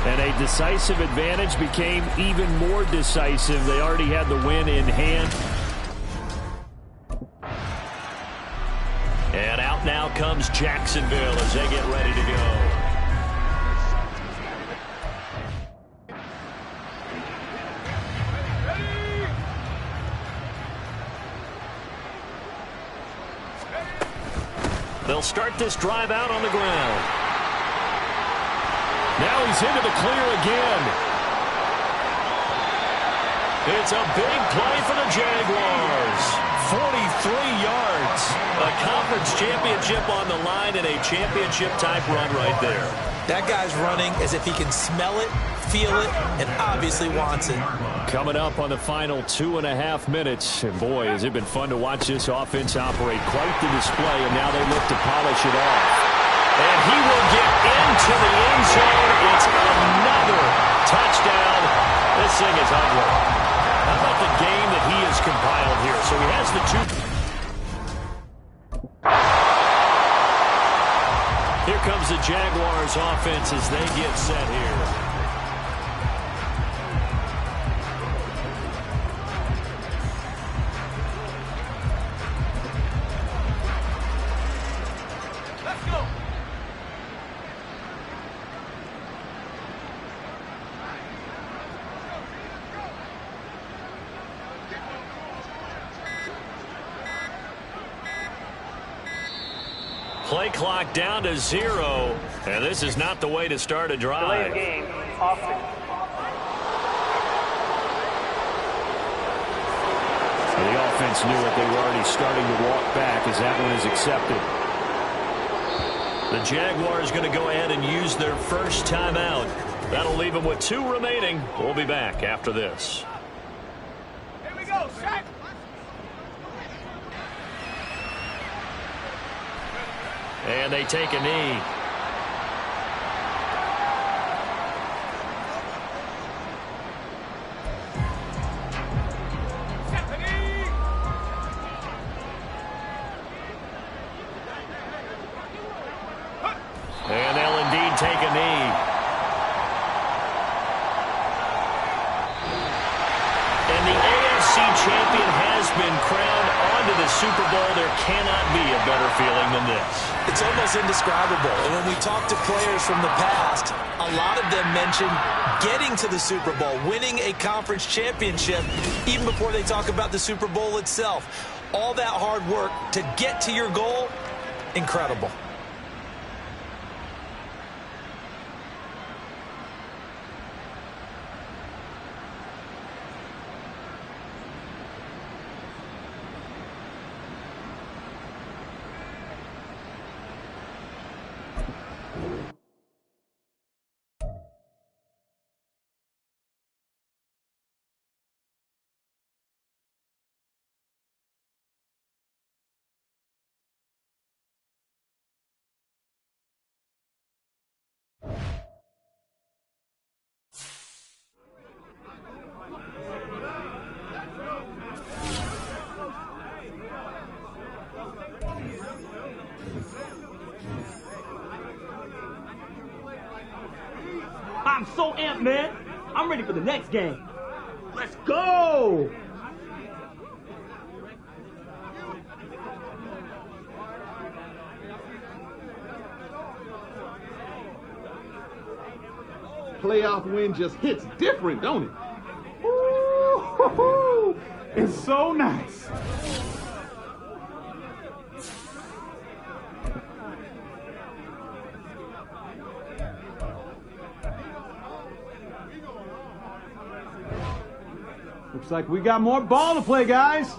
And a decisive advantage became even more decisive. They already had the win in hand. And out now comes Jacksonville as they get ready to go. They'll start this drive out on the ground. Now he's into the clear again. It's a big play for the Jaguars. 43 yards. A conference championship on the line and a championship-type run right there. that guy's running as if he can smell it, feel it, and obviously wants it. Coming up on the final 2.5 minutes. And boy, has it been fun to watch this offense operate. Quite the display, and now they look to polish it off. And he will get into the end zone. It's another touchdown. This thing is ugly. How about the game that he has compiled here? So he has the two. Here comes the Jaguars offense as they get set here. Play clock down to 0, and this is not the way to start a drive. Delay of game, offense. The offense knew it. They were already starting to walk back as that one is accepted. The Jaguars going to go ahead and use their first timeout. That'll leave them with 2 remaining. We'll be back after this. Here we go, set. And they take a knee. And they'll indeed take a knee. And the AFC champion has been crowned onto the Super Bowl. There cannot be a better feeling than this. It's almost indescribable. And when we talk to players from the past, a lot of them mention getting to the Super Bowl, winning a conference championship, even before they talk about the Super Bowl itself. All that hard work to get to your goal, incredible. I'm so amped, man. I'm ready for the next game. Let's go! Playoff win just hits different, don't it? Ooh, it's so nice. Looks like we got more ball to play, guys.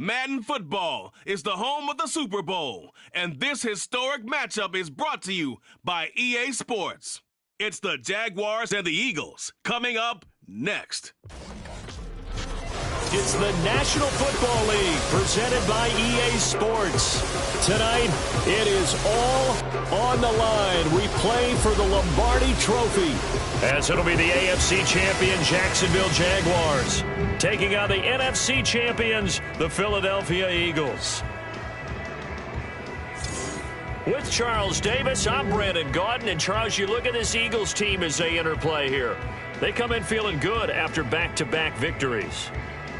Madden Football is the home of the Super Bowl, and this historic matchup is brought to you by EA Sports. It's the Jaguars and the Eagles coming up next. It's the National Football League presented by EA Sports. Tonight, it is all on the line. We play for the Lombardi Trophy, as it'll be the AFC champion Jacksonville Jaguars taking on the NFC champions, the Philadelphia Eagles. With Charles Davis, I'm Brandon Gaudin. And Charles, you look at this Eagles team as they interplay here. They come in feeling good after back-to-back victories.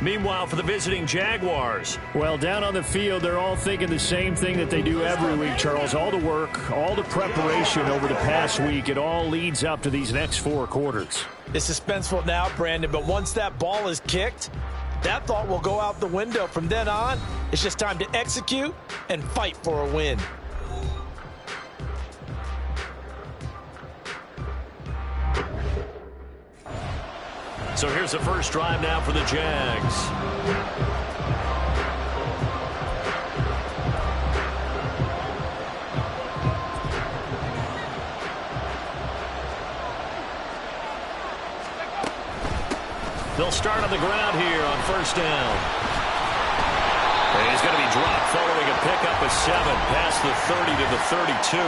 Meanwhile, for the visiting Jaguars, well, down on the field, they're all thinking the same thing that they do every week, Charles. All the work, all the preparation over the past week, it all leads up to these next 4 quarters. It's suspenseful now, Brandon, but once that ball is kicked, that thought will go out the window. From then on, it's just time to execute and fight for a win. So here's the first drive now for the Jags. They'll start on the ground here on first down. And he's going to be dropped following a pickup of 7 past the 30 to the 32.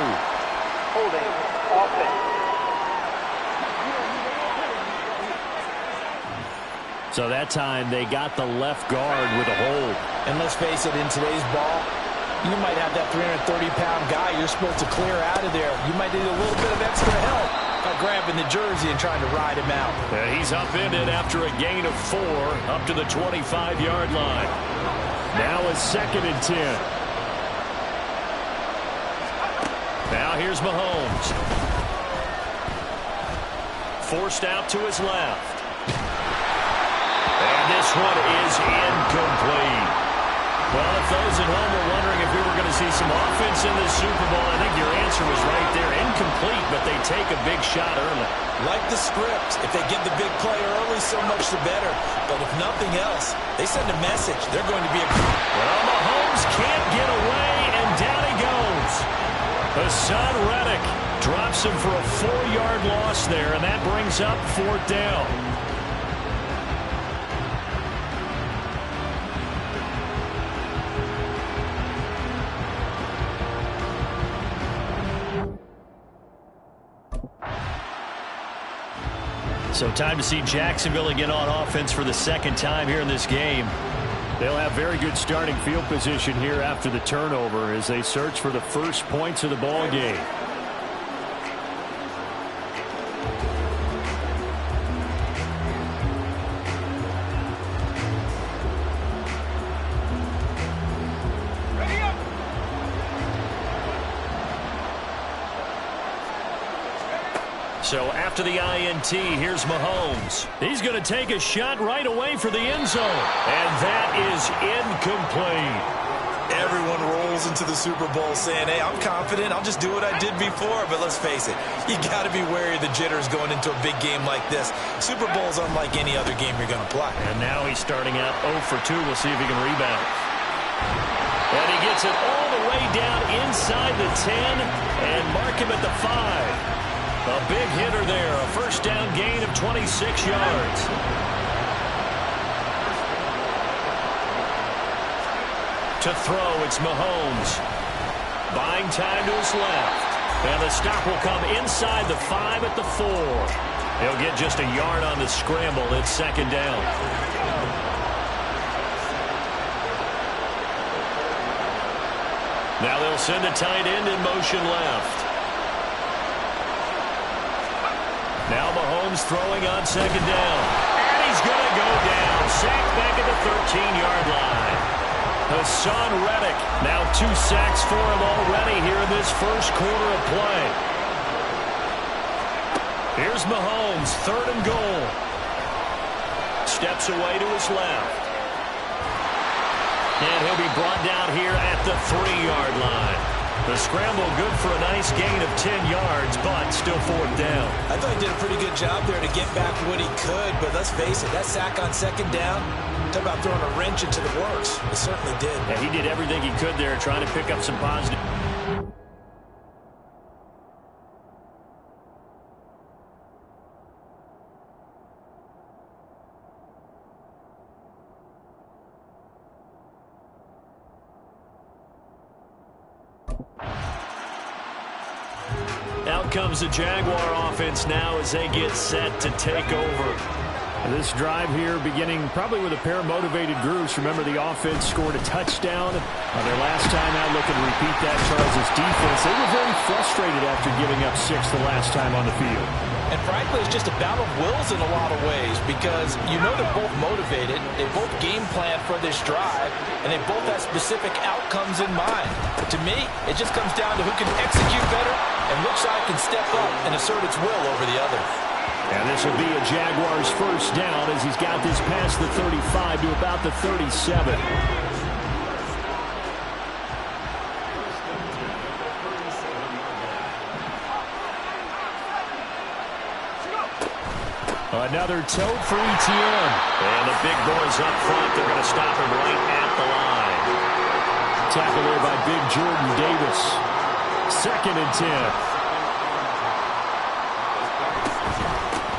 Holding. Offense. So that time they got the left guard with a hold. And let's face it, in today's ball, you might have that 330-pound guy you're supposed to clear out of there. You might need a little bit of extra help by grabbing the jersey and trying to ride him out. He's upended after a gain of 4 up to the 25-yard line. Now a 2nd and 10. Now here's Mahomes. Forced out to his left. And this one is incomplete. Well, if those at home were wondering if we were going to see some offense in this Super Bowl, I think your answer was right there. Incomplete, but they take a big shot early. Like the script, if they get the big play early, so much the better. But if nothing else, they send a message. They're going to be a... Well, Mahomes can't get away, and down he goes. Hassan Reddick drops him for a 4-yard loss there, and that brings up 4th down. So time to see Jacksonville again on offense for the 2nd time here in this game. They'll have very good starting field position here after the turnover as they search for the first points of the ball game. So after the INT, here's Mahomes. He's going to take a shot right away for the end zone. And that is incomplete. Everyone rolls into the Super Bowl saying, hey, I'm confident. I'll just do what I did before. But let's face it, you got to be wary of the jitters going into a big game like this. Super Bowl's unlike any other game you're going to play. And now he's starting out 0 for 2. We'll see if he can rebound. And he gets it all the way down inside the 10 and mark him at the 5. A big hitter there, a first down gain of 26 yards. To throw, it's Mahomes. Buying time to his left. And the stop will come inside the 5 at the 4. He'll get just a yard on the scramble. It's 2nd down. Now they'll send the tight end in motion left. Now Mahomes throwing on 2nd down. And he's going to go down. Sacked back at the 13-yard line. Hassan Reddick. Now 2 sacks for him already here in this first quarter of play. Here's Mahomes, 3rd and goal. Steps away to his left. And he'll be brought down here at the 3-yard line. The scramble good for a nice gain of 10 yards, but still fourth down. I thought he did a pretty good job there to get back what he could, but let's face it, that sack on second down, talk about throwing a wrench into the works. It certainly did. Yeah, he did everything he could there, trying to pick up some positive. Out comes the Jaguar offense now as they get set to take over. This drive here beginning probably with a pair of motivated groups. Remember, the offense scored a touchdown on their last time out. Looking to repeat that. Charles' defense, they were very frustrated after giving up 6 the last time on the field. And frankly, it's just a battle of wills in a lot of ways because you know they're both motivated, they both game plan for this drive, and they both have specific outcomes in mind. But to me, it just comes down to who can execute better and which side can step up and assert its will over the other. And this will be a Jaguars first down as he's got this past the 35 to about the 37. Another tote for ETN. And the big boys up front, they're going to stop him right at the line. Tackle there by big Jordan Davis. 2nd and 10.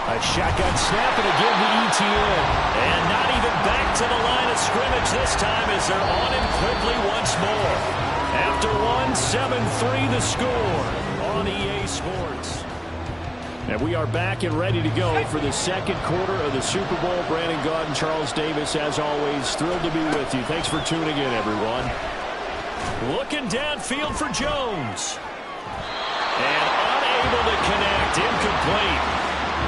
A shotgun snap and again to ETN. And not even back to the line of scrimmage this time as they're on him quickly once more. After 7-3 the score on EA Sports. And we are back and ready to go for the second quarter of the Super Bowl. Brandon Gaudin, Charles Davis, as always, thrilled to be with you. Thanks for tuning in, everyone. Looking downfield for Jones. And unable to connect, incomplete.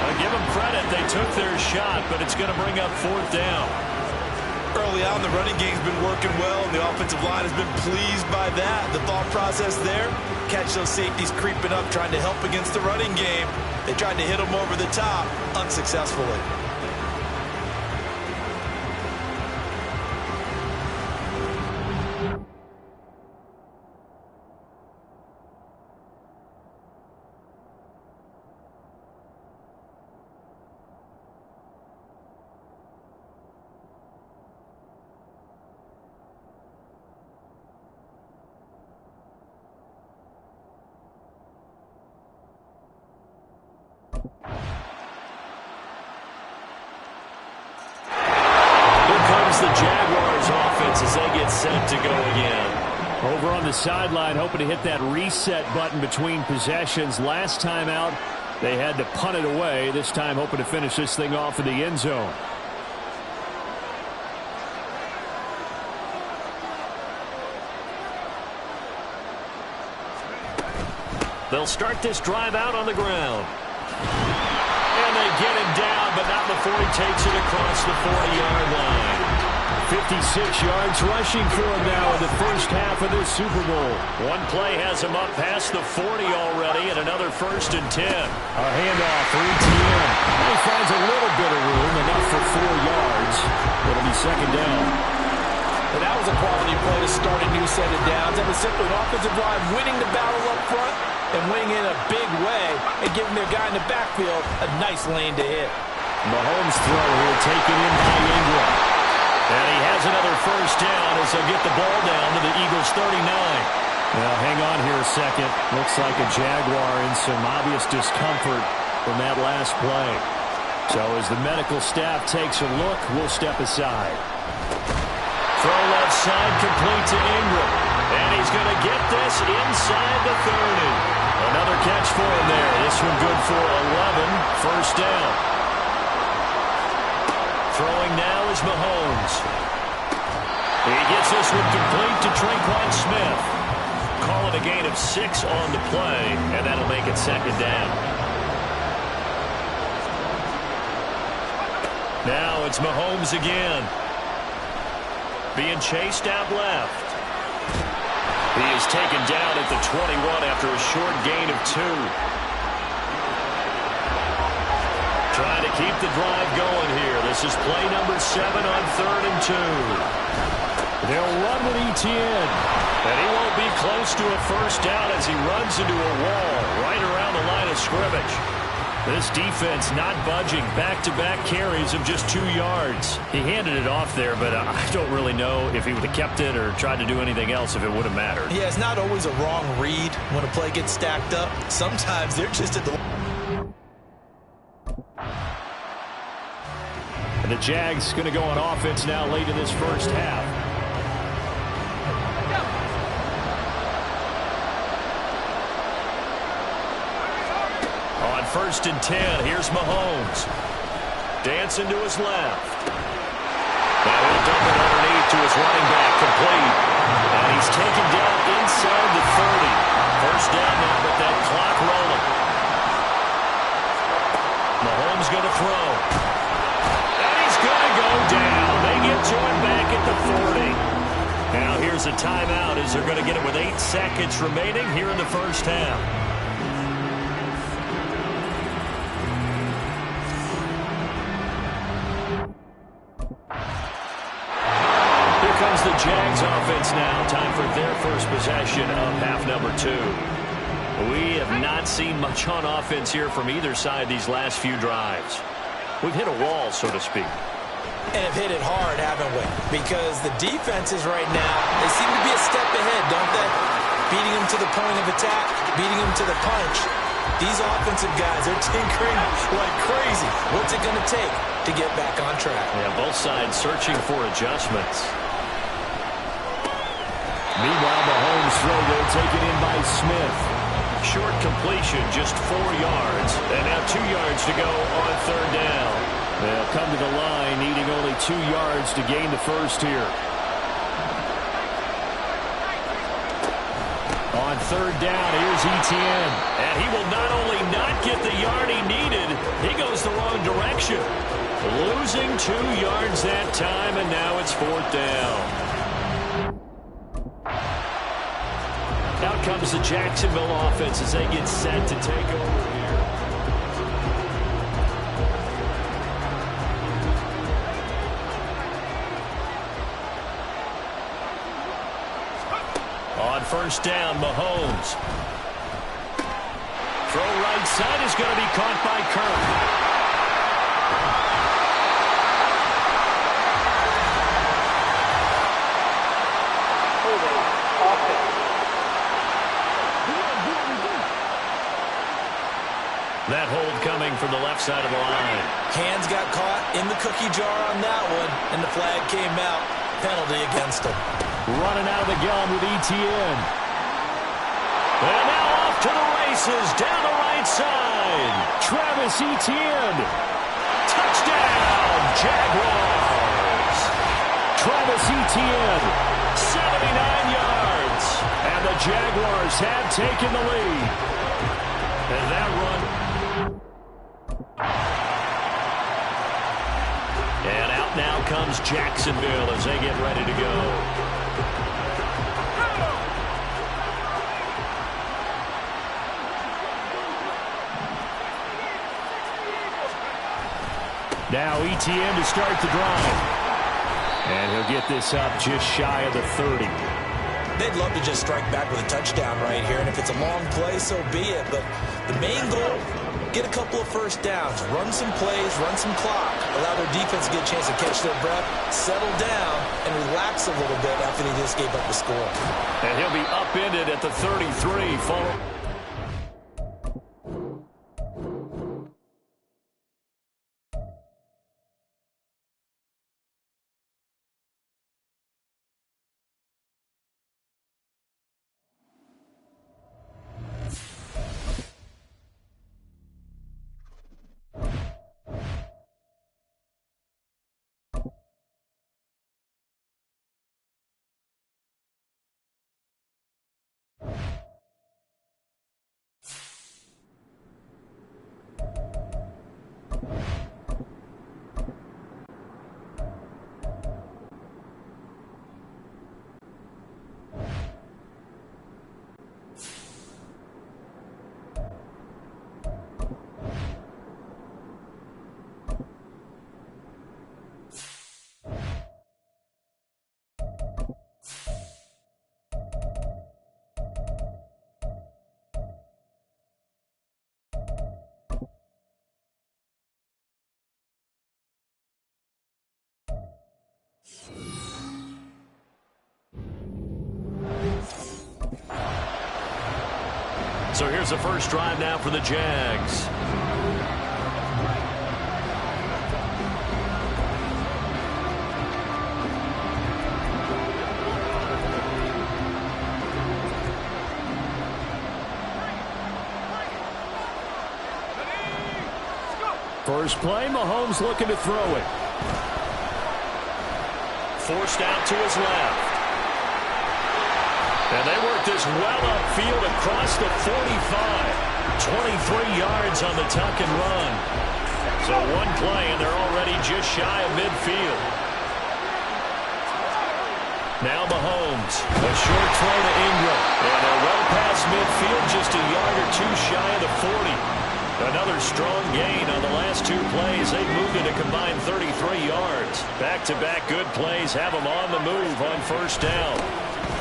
I'll give them credit, they took their shot, but it's going to bring up 4th down. Early on, the running game's been working well, and the offensive line has been pleased by that. The thought process there, catch those safeties creeping up, trying to help against the running game. They tried to hit them over the top, unsuccessfully. The Jaguars offense as they get set to go again. Over on the sideline, hoping to hit that reset button between possessions. Last time out, they had to punt it away. This time, hoping to finish this thing off in the end zone. They'll start this drive out on the ground. And they get him down, but not before he takes it across the 40-yard line. 56 yards rushing for him now in the first half of this Super Bowl. One play has him up past the 40 already, and another 1st and 10. A handoff for ETN. He finds a little bit of room, enough for 4 yards. It'll be 2nd down. And that was a quality play to start a new set of downs. That was simply an offensive line winning the battle up front and winning in a big way and giving their guy in the backfield a nice lane to hit. Mahomes' throw here taken in by Ingram. And he has another 1st down as they'll get the ball down to the Eagles' 39. Well, hang on here a second. Looks like a Jaguar in some obvious discomfort from that last play. So as the medical staff takes a look, we'll step aside. Throw left side complete to Ingram. And he's going to get this inside the 30. Another catch for him there. This one good for 11. 1st down. Throwing now is Mahomes. He gets this one complete to Tre'Quan Smith. Call it a gain of 6 on the play, and that'll make it 2nd down. Now it's Mahomes again. Being chased out left. He is taken down at the 21 after a short gain of 2. Trying to keep the drive going here. This is play number 7 on 3rd and 2. They'll run with Etienne. And he won't be close to a first down as he runs into a wall right around the line of scrimmage. This defense not budging. Back-to-back carries of just 2 yards. He handed it off there, but I don't really know if he would have kept it or tried to do anything else if it would have mattered. Yeah, it's not always a wrong read when a play gets stacked up. Sometimes they're just at the... And the Jags going to go on offense now late in this first half. On 1st and 10, here's Mahomes. Dancing to his left. Now he'll dump it underneath to his running back, complete. And he's taken down inside the 30. First down now with that clock rolling. Mahomes going to throw. And he's going to go down. They get to him back at the 40. Now here's a timeout as they're going to get it with 8 seconds remaining here in the first half. The Jags offense now. Time for their first possession of half number 2. We have not seen much on offense here from either side these last few drives. We've hit a wall, so to speak. And have hit it hard, haven't we? Because the defenses right now, they seem to be a step ahead, don't they? Beating them to the point of attack, beating them to the punch. These offensive guys, they're tinkering like crazy. What's it going to take to get back on track? Yeah, both sides searching for adjustments. Meanwhile, Mahomes throw there taken in by Smith. Short completion, just 4 yards. And now 2 yards to go on 3rd down. They'll come to the line needing only 2 yards to gain the first here. On 3rd down, here's Etienne. And he will not only not get the yard he needed, he goes the wrong direction. Losing 2 yards that time, and now it's 4th down. Out comes the Jacksonville offense as they get set to take over here. On 1st down, Mahomes. Throw right side is going to be caught by Kirk. That hold coming from the left side of the line. Hands got caught in the cookie jar on that one, and the flag came out. Penalty against him. Running out of the gun with Etienne. And now off to the races down the right side. Travis Etienne. Touchdown, Jaguars. Travis Etienne, 79 yards. And the Jaguars have taken the lead. And that run. And out now comes Jacksonville as they get ready to go. Now Etienne to start the drive. And he'll get this up just shy of the 30. They'd love to just strike back with a touchdown right here, and if it's a long play, so be it. But the main goal, get a couple of first downs, run some plays, run some clock, allow their defense to get a chance to catch their breath, settle down, and relax a little bit after they just gave up the score. And he'll be upended at the 33. So here's the first drive now for the Jags. First play, Mahomes looking to throw it. Forced out to his left. And they work this well upfield across the 45. 23 yards on the tuck and run. So one play, and they're already just shy of midfield. Now Mahomes. A short throw to Ingram. And they're well past midfield, just a yard or two shy of the 40. Another strong gain on the last two plays. They've moved it a combined 33 yards. Back-to-back good plays have them on the move on first down.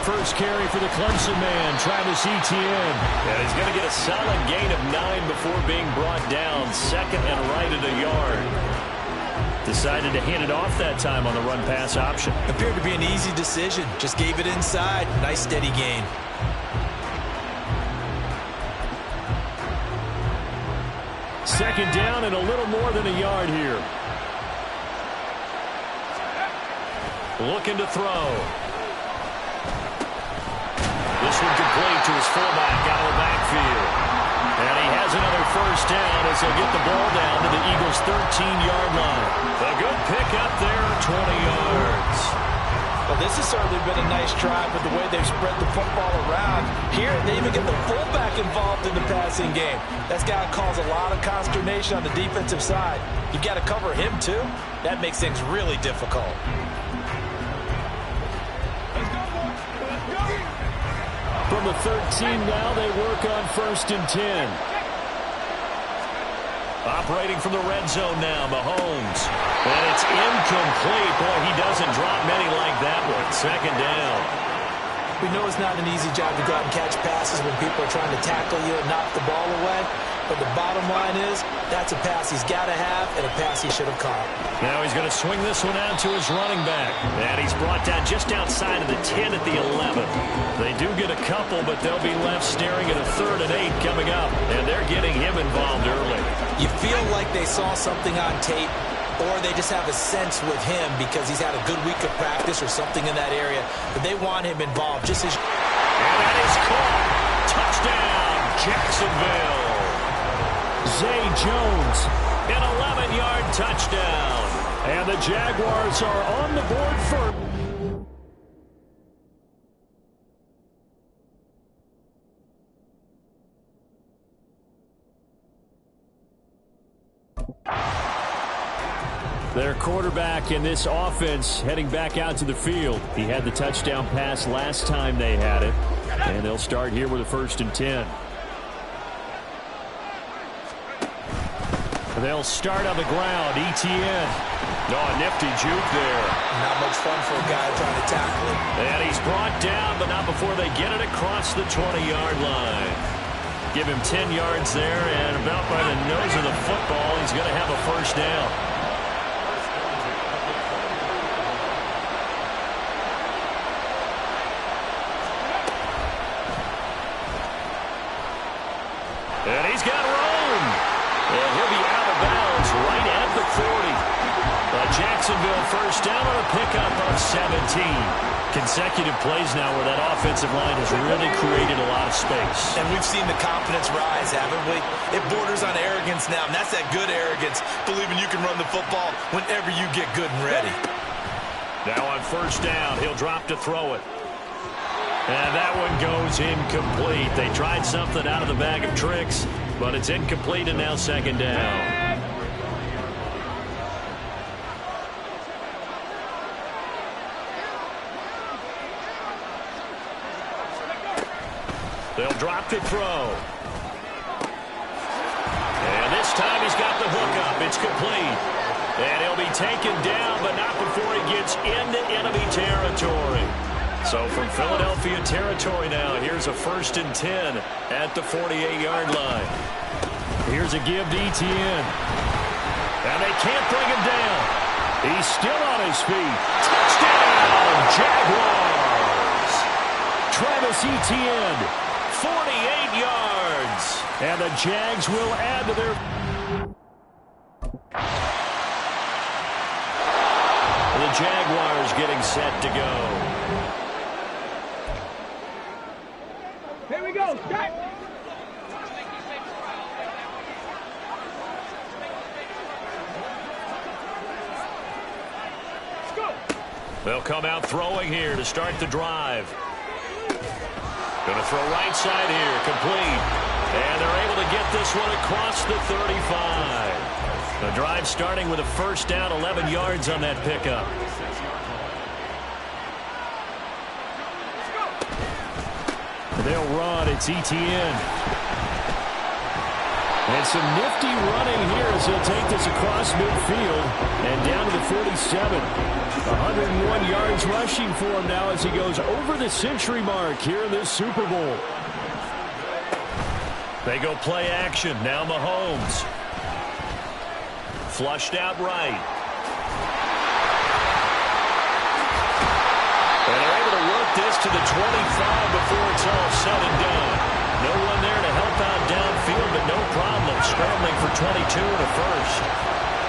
First carry for the Clemson man, Travis Etienne. And he's going to get a solid gain of 9 before being brought down. Second and right at a yard. Decided to hand it off that time on the run-pass option. Appeared to be an easy decision. Just gave it inside. Nice steady gain. Second down and a little more than a yard here. Looking to throw. This one complete to his fullback out of the backfield. And he has another first down as he'll get the ball down to the Eagles' 13-yard line. A good pickup there, 20 yards. Well, this has certainly been a nice drive with the way they've spread the football around. Here, they even get the fullback involved in the passing game. That's got to cause a lot of consternation on the defensive side. You've got to cover him, too. That makes things really difficult. From the 13 now, they work on 1st and 10. Operating from the red zone now, Mahomes. And it's incomplete. Boy, he doesn't drop many like that one. Second down. We know it's not an easy job to go out and catch passes when people are trying to tackle you and knock the ball away. But the bottom line is, that's a pass he's got to have and a pass he should have caught. Now he's going to swing this one out to his running back. And he's brought down just outside of the 10 at the 11. They do get a couple, but they'll be left staring at a 3rd and 8 coming up. And they're getting him involved early. You feel like they saw something on tape, or they just have a sense with him because he's had a good week of practice or something in that area. But they want him involved just as... And that is caught. Touchdown, Jacksonville. Zay Jones, an 11-yard touchdown. And the Jaguars are on the board first. Their quarterback in this offense heading back out to the field. He had the touchdown pass last time they had it. And they'll start here with a 1st and 10. They'll start on the ground. Etienne. No, a nifty juke there. Not much fun for a guy trying to tackle him. And he's brought down, but not before they get it across the 20-yard line. Give him 10 yards there, and about by the nose of the football, he's going to have a first down. And he's got room. And he'll be out of bounds right at the 40. Jacksonville first down on a pickup of 17. Consecutive plays now where that offensive line has really created a lot of space. And we've seen the confidence rise, haven't we? It borders on arrogance now, and that's that good arrogance, believing you can run the football whenever you get good and ready. Now on first down, he'll drop to throw it. And that one goes incomplete. They tried something out of the bag of tricks, but it's incomplete, and now second down. They'll drop to throw. And this time he's got the hook up. It's complete. And he'll be taken down, but not before he gets into enemy territory. So from Philadelphia territory now, here's a 1st and 10 at the 48-yard line. Here's a give to Etienne. And they can't bring him down. He's still on his feet. Touchdown, Jaguars! Travis Etienne, 48 yards. And the Jags will add to their... The Jaguars getting set to go. Here we go. Start. Let's go. They'll come out throwing here to start the drive. Going to throw right side here, complete. And they're able to get this one across the 35. The drive starting with a first down, 11 yards on that pickup. They'll run. It's Etienne. And some nifty running here as he'll take this across midfield and down to the 47. 101 yards rushing for him now as he goes over the century mark here in this Super Bowl. They go play action. Now Mahomes. Flushed out right. And they're able to work this to the 25 before it's all said and done. No one there to help out downfield, but no problem. Scrambling for 22 and a first.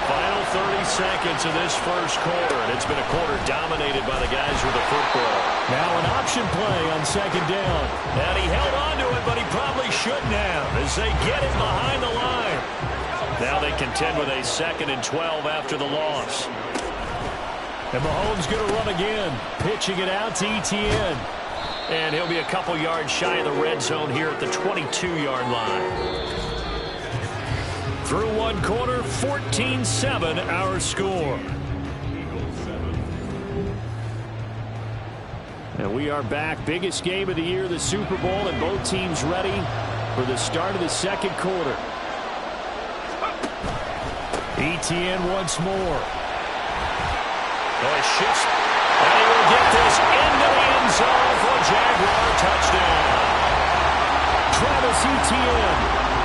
Final 30 seconds of this first quarter, and it's been a quarter dominated by the guys with the football. Now an option play on second down. And he held on to it, but he probably shouldn't have as they get it behind the line. Now they contend with a 2nd and 12 after the loss. And Mahomes going to run again, pitching it out to Etienne. And he'll be a couple yards shy of the red zone here at the 22-yard line. Through one quarter, 14-7 our score. And we are back. Biggest game of the year, the Super Bowl, and both teams ready for the start of the second quarter. Etienne once more. Boy, shifts, and he will get this into the end zone for a Jaguar touchdown. Travis Etienne,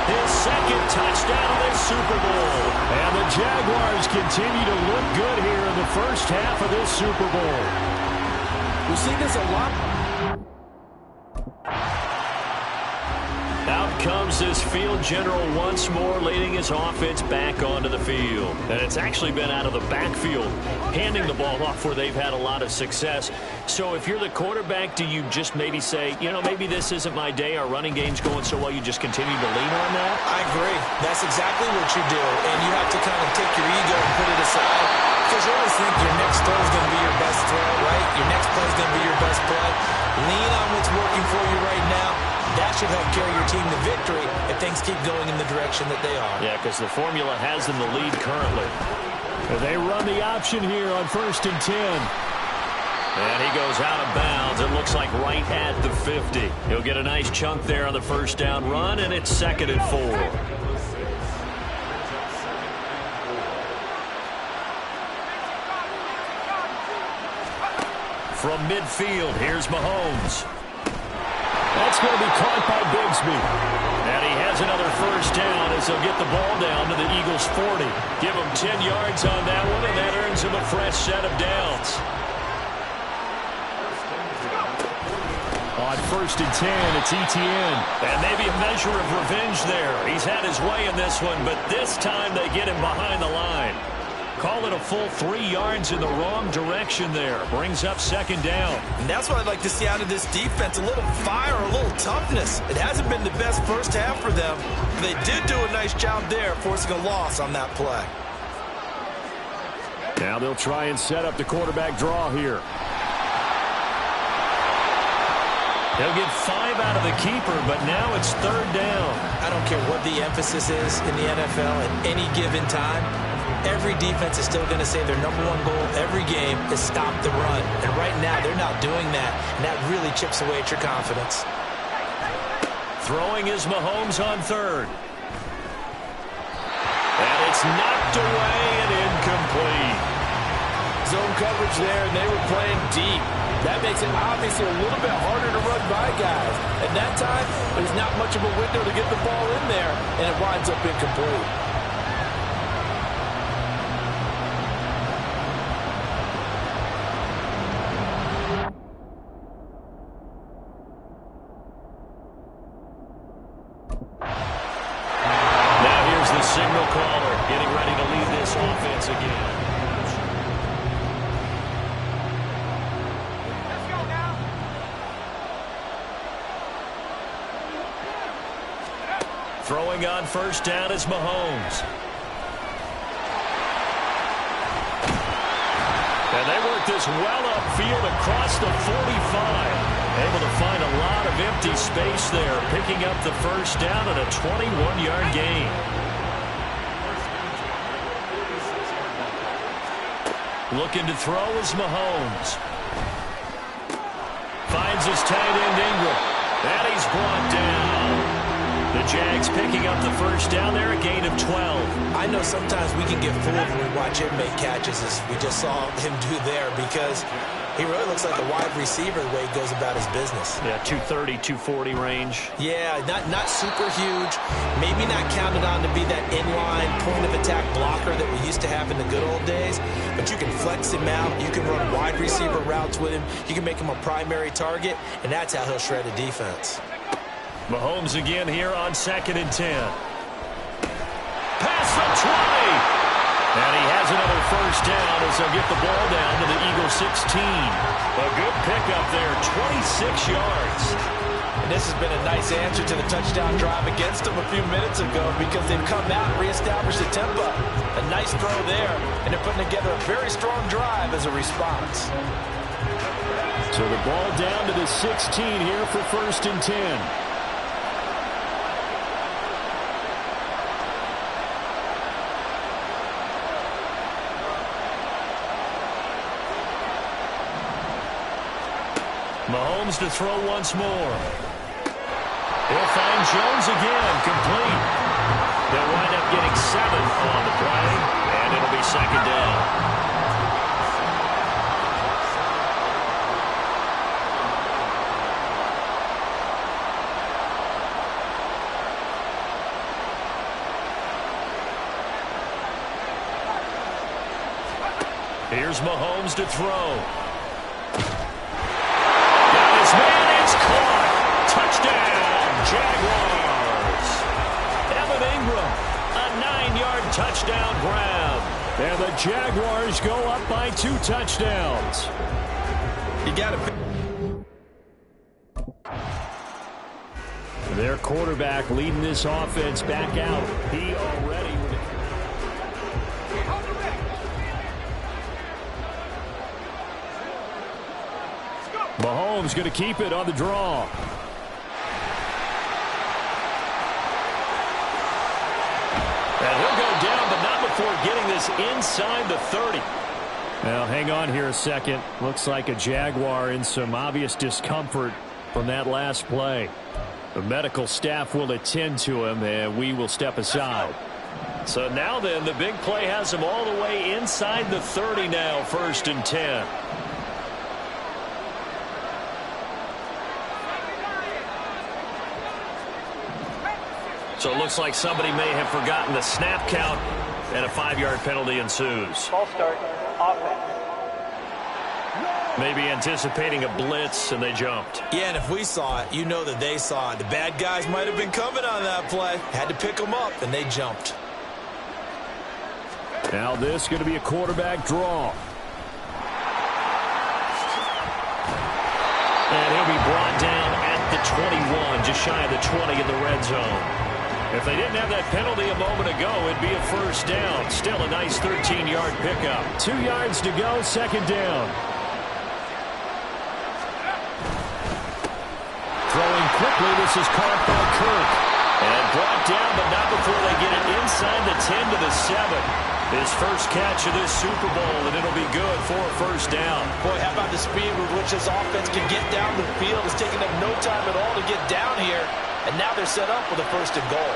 his second touchdown of this Super Bowl. And the Jaguars continue to look good here in the first half of this Super Bowl. We see this a lot. Out comes this field general once more, leading his offense back onto the field. And it's actually been out of the backfield, handing the ball off where they've had a lot of success. So if you're the quarterback, do you just maybe say, you know, maybe this isn't my day, our running game's going so well, you just continue to lean on that? I agree. That's exactly what you do. And you have to kind of take your ego and put it aside. Because you always think your next throw is going to be your best throw, right? Your next play is going to be your best play. Lean on what's working for you right now. That should help carry your team to victory if things keep going in the direction that they are. Yeah, because the formula has them the lead currently. They run the option here on 1st and 10. And he goes out of bounds. It looks like right at the 50. He'll get a nice chunk there on the first down run, and it's 2nd and 4. From midfield, here's Mahomes. That's going to be caught by Bigsby. And he has another first down as they'll get the ball down to the Eagles' 40. Give him 10 yards on that one, and that earns him a fresh set of downs. On 1st and 10, it's Etienne. And maybe a measure of revenge there. He's had his way in this one, but this time they get him behind the line. Call it a full 3 yards in the wrong direction there. Brings up 2nd down. And that's what I'd like to see out of this defense. A little fire, a little toughness. It hasn't been the best first half for them. They did do a nice job there, forcing a loss on that play. Now they'll try and set up the quarterback draw here. They'll get 5 out of the keeper, but now it's 3rd down. I don't care what the emphasis is in the NFL at any given time. Every defense is still going to say their #1 goal every game is stop the run. And right now, they're not doing that, and that really chips away at your confidence. Throwing is Mahomes on 3rd. And it's knocked away and incomplete. Zone coverage there, and they were playing deep. That makes it obviously a little bit harder to run by guys. At that time, there's not much of a window to get the ball in there, and it winds up incomplete. Throwing on first down is Mahomes. And they work this well upfield across the 45. Able to find a lot of empty space there, picking up the first down and a 21-yard gain. Looking to throw is Mahomes. Finds his tight end Ingram. And he's brought down. The Jags picking up the first down there, a gain of 12. I know sometimes we can get fooled when we watch him make catches, as we just saw him do there, because he really looks like a wide receiver the way he goes about his business. Yeah, 230, 240 range. Yeah, not super huge. Maybe not counted on to be that inline point-of-attack blocker that we used to have in the good old days. But you can flex him out. You can run wide receiver routes with him. You can make him a primary target, and that's how he'll shred a defense. Mahomes again here on 2nd and 10. Pass the 20. And he has another first down as they'll get the ball down to the Eagles 16. A good pickup there, 26 yards. And this has been a nice answer to the touchdown drive against them a few minutes ago, because they've come out and reestablished the tempo. A nice throw there, and they're putting together a very strong drive as a response. So the ball down to the 16 here for 1st and 10. Mahomes to throw once more. He'll find Jones again, complete. They'll wind up getting 7 on the play, and it'll be 2nd down. Here's Mahomes to throw. Man, it's caught. Touchdown, Jaguars. Evan Ingram, a 9-yard touchdown grab. And the Jaguars go up by 2 touchdowns. You got to. Their quarterback leading this offense back out. He already... Mahomes going to keep it on the draw. And he'll go down, but not before getting this inside the 30. Now, hang on here a second. Looks like a Jaguar in some obvious discomfort from that last play. The medical staff will attend to him, and we will step aside. So now then, the big play has him all the way inside the 30 now, 1st and 10. So it looks like somebody may have forgotten the snap count, and a 5-yard penalty ensues. Ball start, offense. Maybe anticipating a blitz, and they jumped. Yeah, and if we saw it, you know that they saw it. The bad guys might have been coming on that play. Had to pick them up, and they jumped. Now this is going to be a quarterback draw. And he'll be brought down at the 21, just shy of the 20 in the red zone. If they didn't have that penalty a moment ago, it'd be a first down. Still a nice 13-yard pickup. 2 yards to go, 2nd down. Throwing quickly, this is caught by Kirk. And brought down, but not before they get it inside the 10 to the 7. His first catch of this Super Bowl, and it'll be good for a first down. Boy, how about the speed with which this offense can get down the field? It's taking them no time at all to get down here. And now they're set up with a 1st and goal.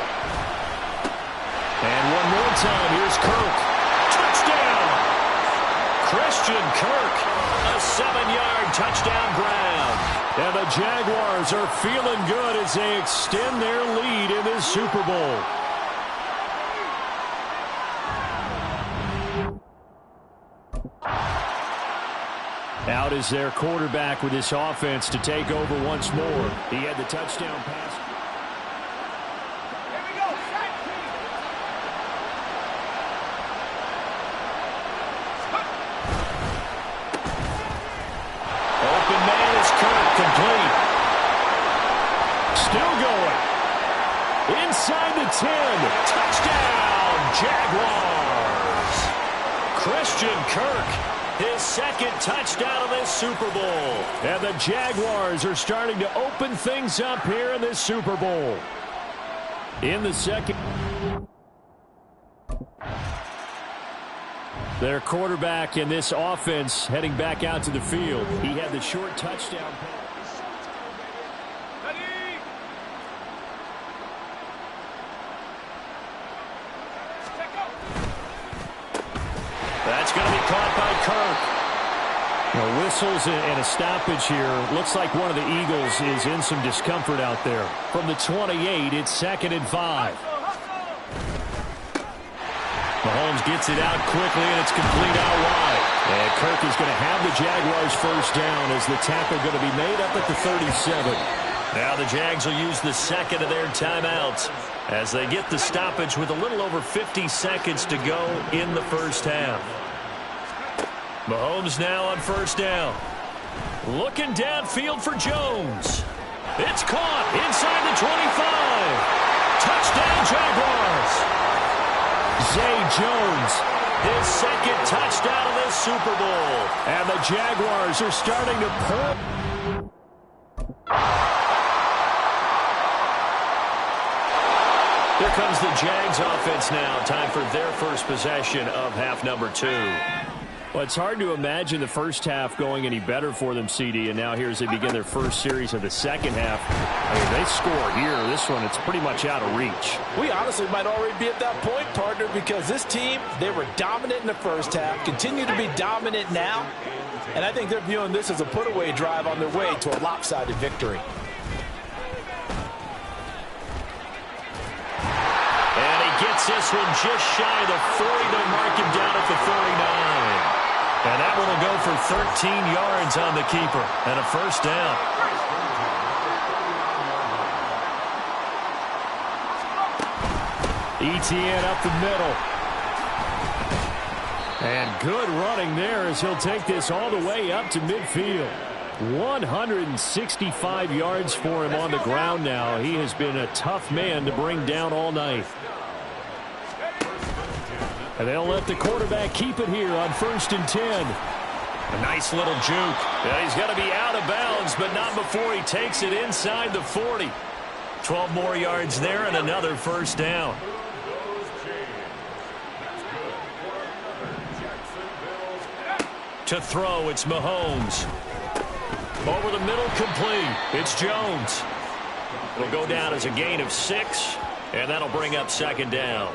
And one more time, here's Kirk. Touchdown! Christian Kirk, a 7-yard touchdown grab. And the Jaguars are feeling good as they extend their lead in this Super Bowl. Out is their quarterback with this offense to take over once more. He had the touchdown pass. Here we go. Open man is Kirk, complete. Still going. inside the 10. Touchdown, Jaguars. Christian Kirk, his second touchdown of this Super Bowl. And the Jaguars are starting to open things up here in this Super Bowl. In the second. Their quarterback in this offense heading back out to the field. He had the short touchdown pass. That's going to be caught by Kirk. Now, whistles and a stoppage here. Looks like one of the Eagles is in some discomfort out there. From the 28, it's 2nd and 5. Mahomes gets it out quickly, and it's complete out wide. And Kirk is going to have the Jaguars first down as the tackle going to be made up at the 37. Now the Jags will use the second of their timeouts as they get the stoppage with a little over 50 seconds to go in the first half. Mahomes now on first down. Looking downfield for Jones. It's caught inside the 25. Touchdown, Jaguars. Zay Jones, his second touchdown of this Super Bowl. And the Jaguars are starting to pull. Here comes the Jags offense now. Time for their first possession of half number 2. Well, it's hard to imagine the first half going any better for them, CD, and now here as they begin their first series of the second half. I mean, they score here. This one, it's pretty much out of reach. We honestly might already be at that point, partner, because this team, they were dominant in the first half, continue to be dominant now, and I think they're viewing this as a put-away drive on their way to a lopsided victory. And he gets this one just shy of the 40. They'll mark him down at the 39. And that one will go for 13 yards on the keeper and a first down. ETN up the middle. And good running there as he'll take this all the way up to midfield. 165 yards for him on the ground now. He has been a tough man to bring down all night. And they'll let the quarterback keep it here on 1st and 10. A nice little juke. Yeah, he's got to be out of bounds, but not before he takes it inside the 40. 12 more yards there and another first down. To throw, it's Mahomes. Over the middle, complete. It's Jones. It'll go down as a gain of 6, and that'll bring up 2nd down.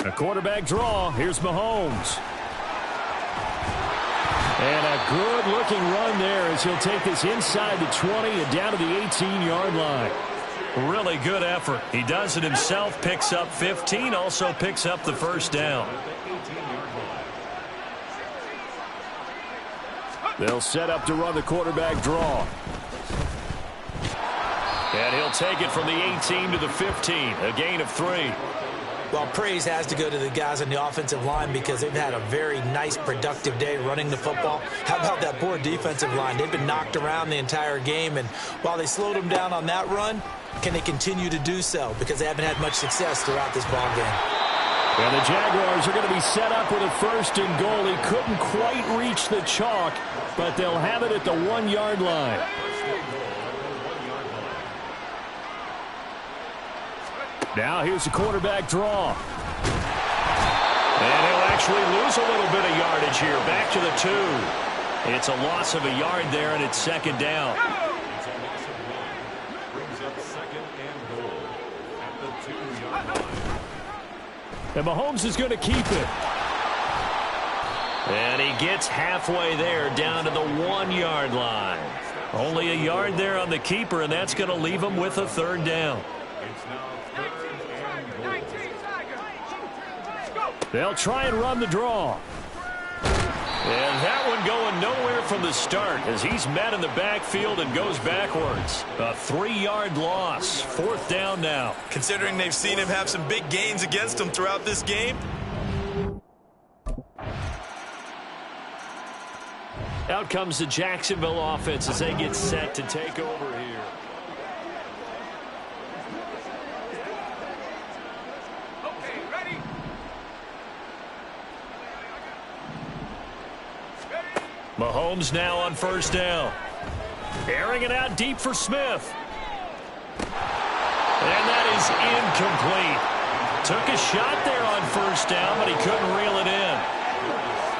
A quarterback draw. Here's Mahomes. And a good-looking run there as he'll take this inside the 20 and down to the 18-yard line. Really good effort. He does it himself, picks up 15, also picks up the first down. They'll set up to run the quarterback draw. And he'll take it from the 18 to the 15, a gain of 3. Well, praise has to go to the guys on the offensive line because they've had a very nice, productive day running the football. How about that poor defensive line? They've been knocked around the entire game, and while they slowed them down on that run, can they continue to do so? Because they haven't had much success throughout this ball game. And the Jaguars are going to be set up with a 1st and goal. He couldn't quite reach the chalk, but they'll have it at the 1-yard line. Now here's the quarterback draw. And he'll actually lose a little bit of yardage here. Back to the 2. It's a loss of a yard there, and it's 2nd down. And Mahomes is going to keep it. And he gets halfway there down to the 1-yard line. Only a yard there on the keeper, and that's going to leave him with a 3rd down. They'll try and run the draw. And that one going nowhere from the start as he's met in the backfield and goes backwards. A 3-yard loss. 4th down now. Considering they've seen him have some big gains against him throughout this game. Out comes the Jacksonville offense as they get set to take over here. Okay, ready? Mahomes now on first down. Airing it out deep for Smith. And that is incomplete. Took a shot there on first down, but he couldn't reel it in.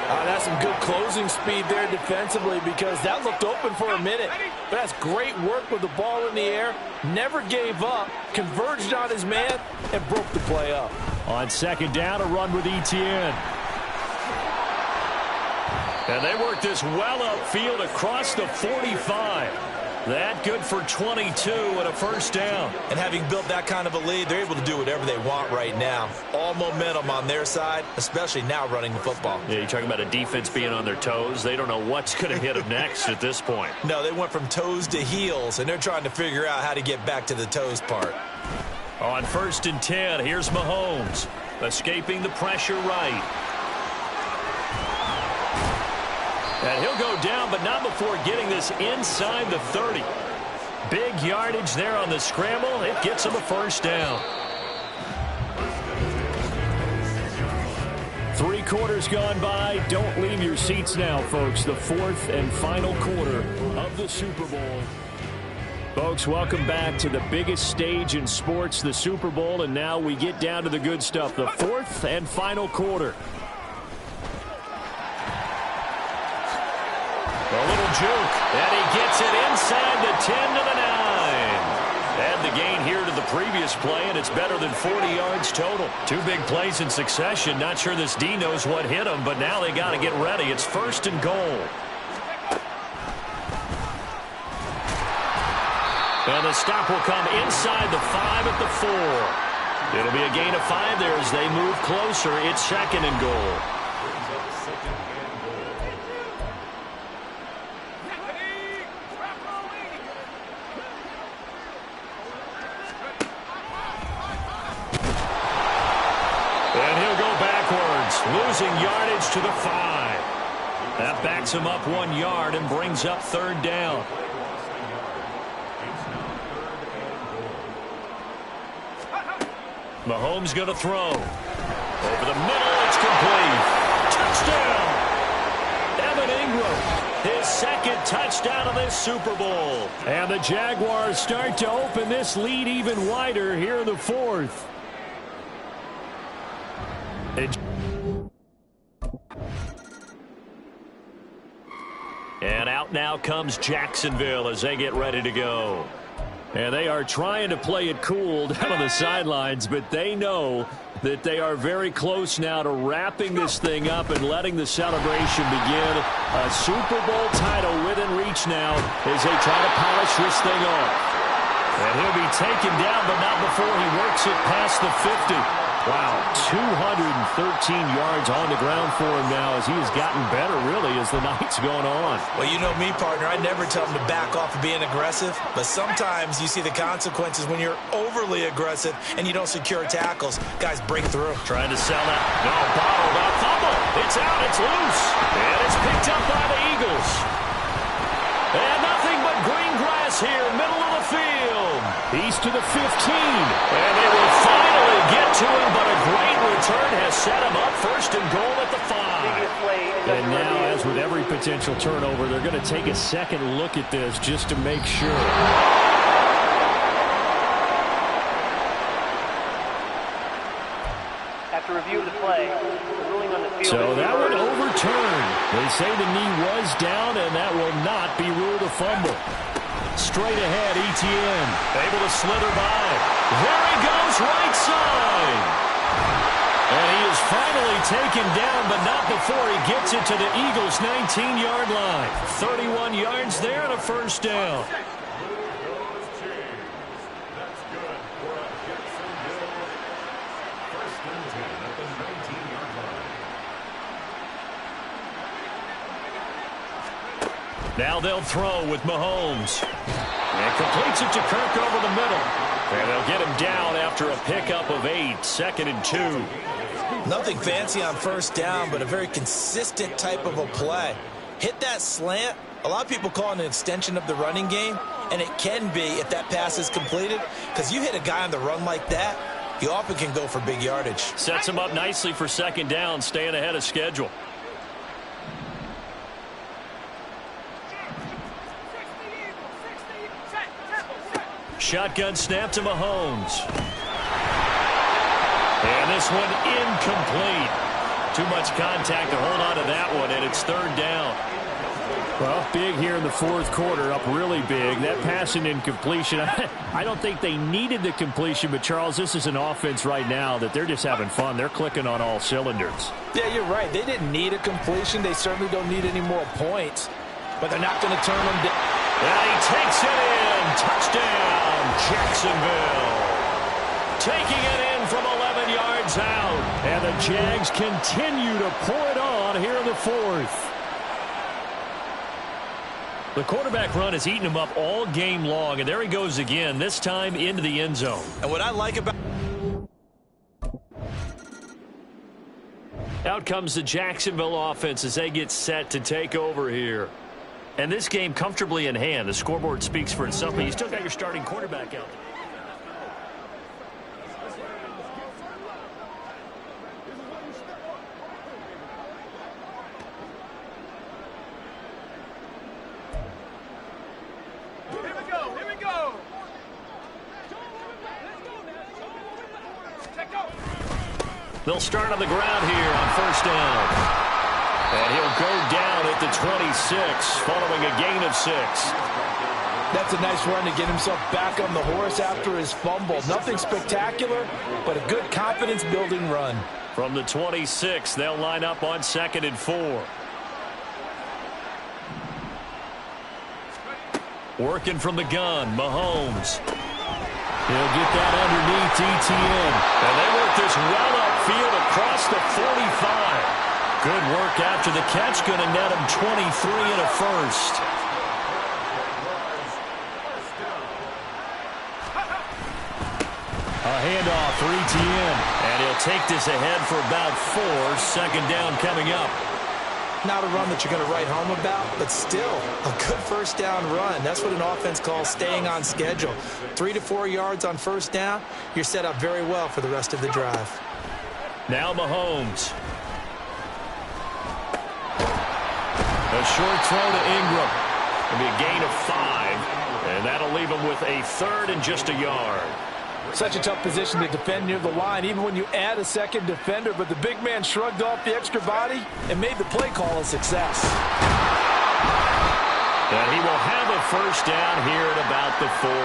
That's some good closing speed there defensively because that looked open for a minute. But that's great work with the ball in the air. Never gave up, converged on his man, and broke the play up. On second down, a run with Etienne. And they work this well upfield across the 45. That good for 22 and a first down. And having built that kind of a lead, they're able to do whatever they want right now. All momentum on their side, especially now running the football. Yeah, you're talking about a defense being on their toes. They don't know what's going to hit them next at this point. No, they went from toes to heels, and they're trying to figure out how to get back to the toes part. On first and 10, here's Mahomes. Escaping the pressure right. And he'll go down, but not before getting this inside the 30. Big yardage there on the scramble. It gets him a first down. 3 quarters gone by. Don't leave your seats now, folks. The fourth and final quarter of the Super Bowl. Folks, welcome back to the biggest stage in sports, the Super Bowl. And now we get down to the good stuff, the fourth and final quarter. A little juke, and he gets it inside the 10 to the 9. Add the gain here to the previous play, and it's better than 40 yards total. 2 big plays in succession. Not sure this D knows what hit him, but now they got to get ready. It's first and goal. And the stop will come inside the 5 at the 4. It'll be a gain of 5 there as they move closer. It's second and goal. Losing yardage to the 5. That backs him up 1 yard and brings up third down. Mahomes going to throw. Over the middle, it's complete. Touchdown! Evan Ingram, his second touchdown of this Super Bowl. And the Jaguars start to open this lead even wider here in the fourth. And out now comes Jacksonville as they get ready to go. And they are trying to play it cool down on the sidelines, but they know that they are very close now to wrapping this thing up and letting the celebration begin. A Super Bowl title within reach now as they try to polish this thing off. And he'll be taken down, but not before he works it past the 50. Wow, 213 yards on the ground for him now as he has gotten better, really, as the night's going on. Well, you know me, partner. I never tell him to back off of being aggressive, but sometimes you see the consequences when you're overly aggressive and you don't secure tackles. Guys break through. Trying to sell that. No, bottled up. Fumble. It's out. It's loose. And it's picked up by the Eagles. And nothing but green grass here, middle of the field. He's to the 15. And they will finally get to him, but a great return has set him up first and goal at the 5. And now, as with every potential turnover, they're going to take a second look at this just to make sure. After review of the play, the ruling on the field. So that one overturned. They say the knee was down, and that will not be ruled a fumble. Straight ahead, Etienne. Able to slither by. There he goes, right side. And he is finally taken down, but not before he gets it to the Eagles' 19-yard line. 31 yards there and a first down. Now they'll throw with Mahomes. And completes it to Kirk over the middle. And they'll get him down after a pickup of 8, second and 2. Nothing fancy on first down, but a very consistent type of a play. hit that slant. A lot of people call it an extension of the running game, and it can be if that pass is completed, because you hit a guy on the run like that, he often can go for big yardage. Sets him up nicely for second down, staying ahead of schedule. Shotgun snap to Mahomes. And this one incomplete. Too much contact to hold on to that one, and it's third down. Well, big here in the fourth quarter, up really big. That passing incompletion, I don't think they needed the completion, but, Charles, this is an offense right now that they're just having fun. They're clicking on all cylinders. Yeah, you're right. They didn't need a completion. They certainly don't need any more points, but they're not going to turn them down. And he takes it in. Touchdown, Jacksonville. Taking it in from 11 yards out. And the Jags continue to pour it on here in the fourth. The quarterback run has eaten him up all game long, and there he goes again, this time into the end zone. And what I like about... Out comes the Jacksonville offense as they get set to take over here. And this game comfortably in hand. The scoreboard speaks for itself, but you still got your starting quarterback out there. They'll start on the ground here on first down. And he'll go down at the 26, following a gain of 6. That's a nice run to get himself back on the horse after his fumble. Nothing spectacular, but a good confidence-building run. From the 26, they'll line up on 2nd and 4. Working from the gun, Mahomes. He'll get that underneath ETN. And they work this well upfield across the 45. Good work after the catch. Going to net him 23 and a first. A handoff for ETN. And he'll take this ahead for about 4. Second down coming up. Not a run that you're going to write home about, but still a good first down run. That's what an offense calls staying on schedule. 3 to 4 yards on first down, you're set up very well for the rest of the drive. Now Mahomes. A short throw to Ingram. It'll be a gain of 5, and that'll leave him with a 3rd and just a yard. Such a tough position to defend near the line, even when you add a second defender, but the big man shrugged off the extra body and made the play call a success. And he will have a first down here at about the 40.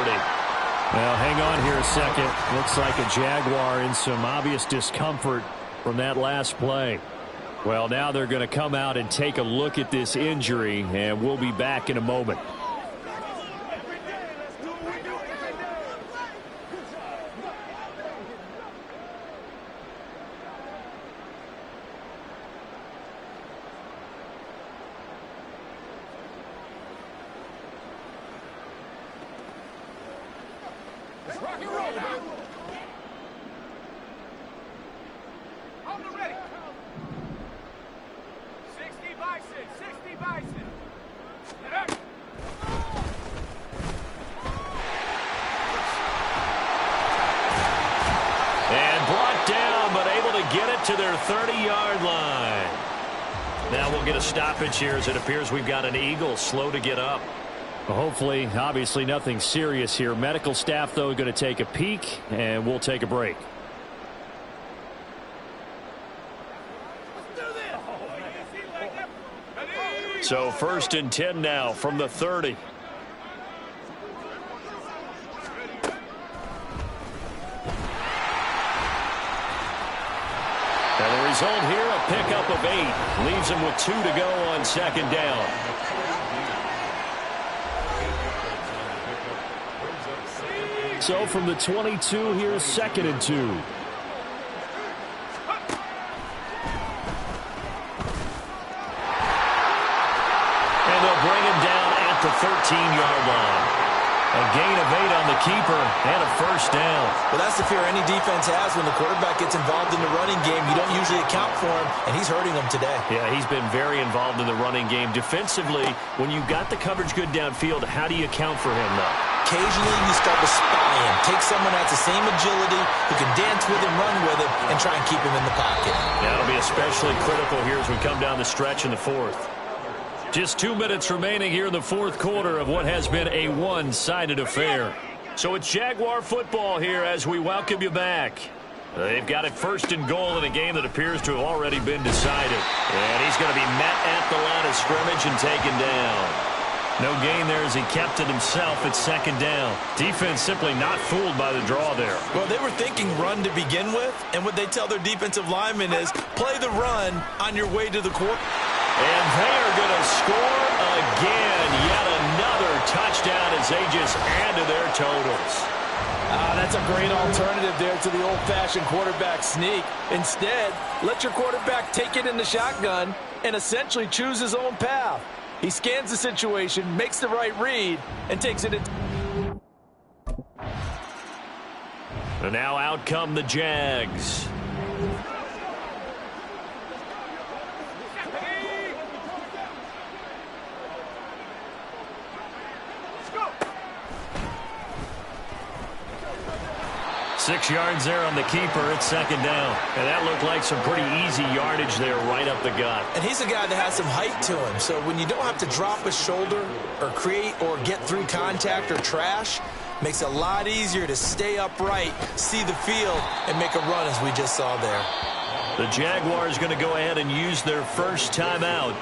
Well, hang on here a second. Looks like a Jaguar in some obvious discomfort from that last play. Well, now they're going to come out and take a look at this injury, and we'll be back in a moment. To their 30-yard line. Now we'll get a stoppage here as it appears we've got an Eagle slow to get up. Well, hopefully, obviously nothing serious here. Medical staff, though, going to take a peek, and we'll take a break. So 1st and 10 now from the 30. And the result here, a pickup of 8. Leaves him with 2 to go on second down. So from the 22, here's 2nd and 2. And they'll bring him down at the 13-yard line. A gain of 8 on the keeper and a first down. Well, that's the fear any defense has when the quarterback gets involved in the running game. You don't usually account for him, and he's hurting them today. Yeah, he's been very involved in the running game. Defensively, when you've got the coverage good downfield, how do you account for him, though? Occasionally, you start to spy him. Take someone that has the same agility, who can dance with him, run with him, and try and keep him in the pocket. That'll be especially critical here as we come down the stretch in the fourth. Just 2 minutes remaining here in the fourth quarter of what has been a one-sided affair. So it's Jaguar football here as we welcome you back. They've got it first and goal in a game that appears to have already been decided. And he's going to be met at the line of scrimmage and taken down. No gain there as he kept it himself at second down. Defense simply not fooled by the draw there. Well, they were thinking run to begin with, and what they tell their defensive linemen is play the run on your way to the quarter. And they are going to score again. Yet another touchdown as they just add to their totals. That's a great alternative there to the old-fashioned quarterback sneak. Instead, let your quarterback take it in the shotgun and essentially choose his own path. He scans the situation, makes the right read, and takes it into... And now out come the Jags. Let's go. 6 yards there on the keeper. It's second down. And that looked like some pretty easy yardage there right up the gut. And he's a guy that has some height to him. So when you don't have to drop a shoulder or create or get through contact or trash, makes it a lot easier to stay upright, see the field, and make a run as we just saw there. The Jaguars going to go ahead and use their first timeout.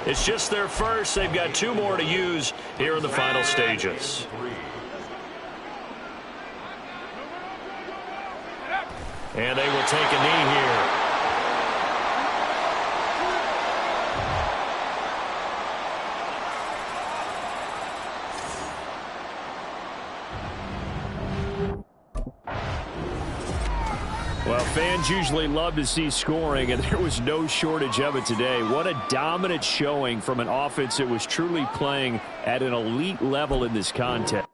It's just their first. They've got 2 more to use here in the final stages. And they will take a knee here. Well, fans usually love to see scoring, and there was no shortage of it today. What a dominant showing from an offense that was truly playing at an elite level in this contest.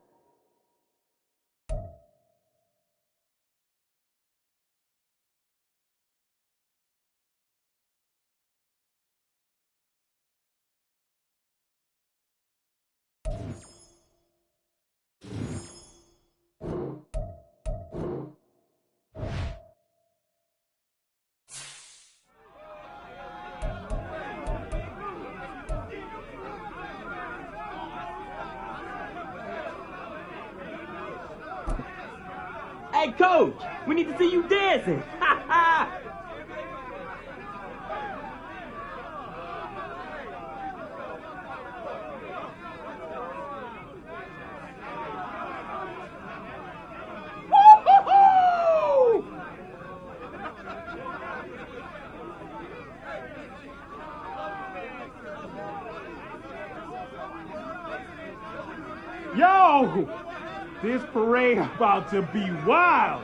Hey, Coach, we need to see you dancing. Ha ha! Woo-hoo-hoo! Yo! This parade about to be wild.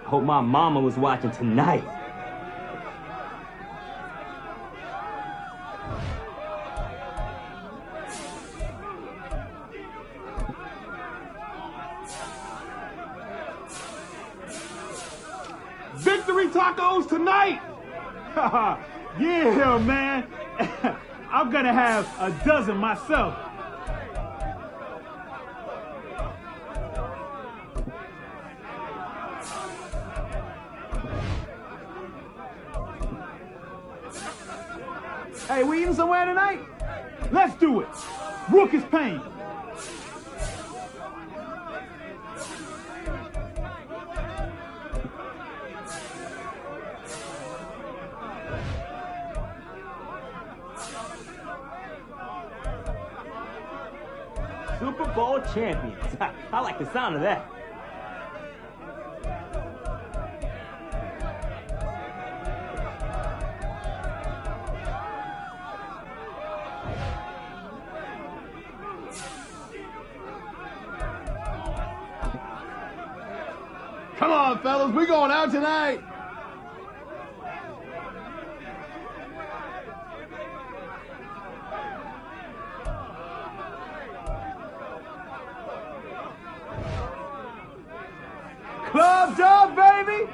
Hope my mama was watching tonight. Victory tacos tonight! Yeah, man. I'm gonna have a dozen myself. Hey, we eating somewhere tonight? Let's do it. Rook is paying. Super Bowl champions. I like the sound of that. Come on, fellas, we going out tonight. Clubbed up, baby.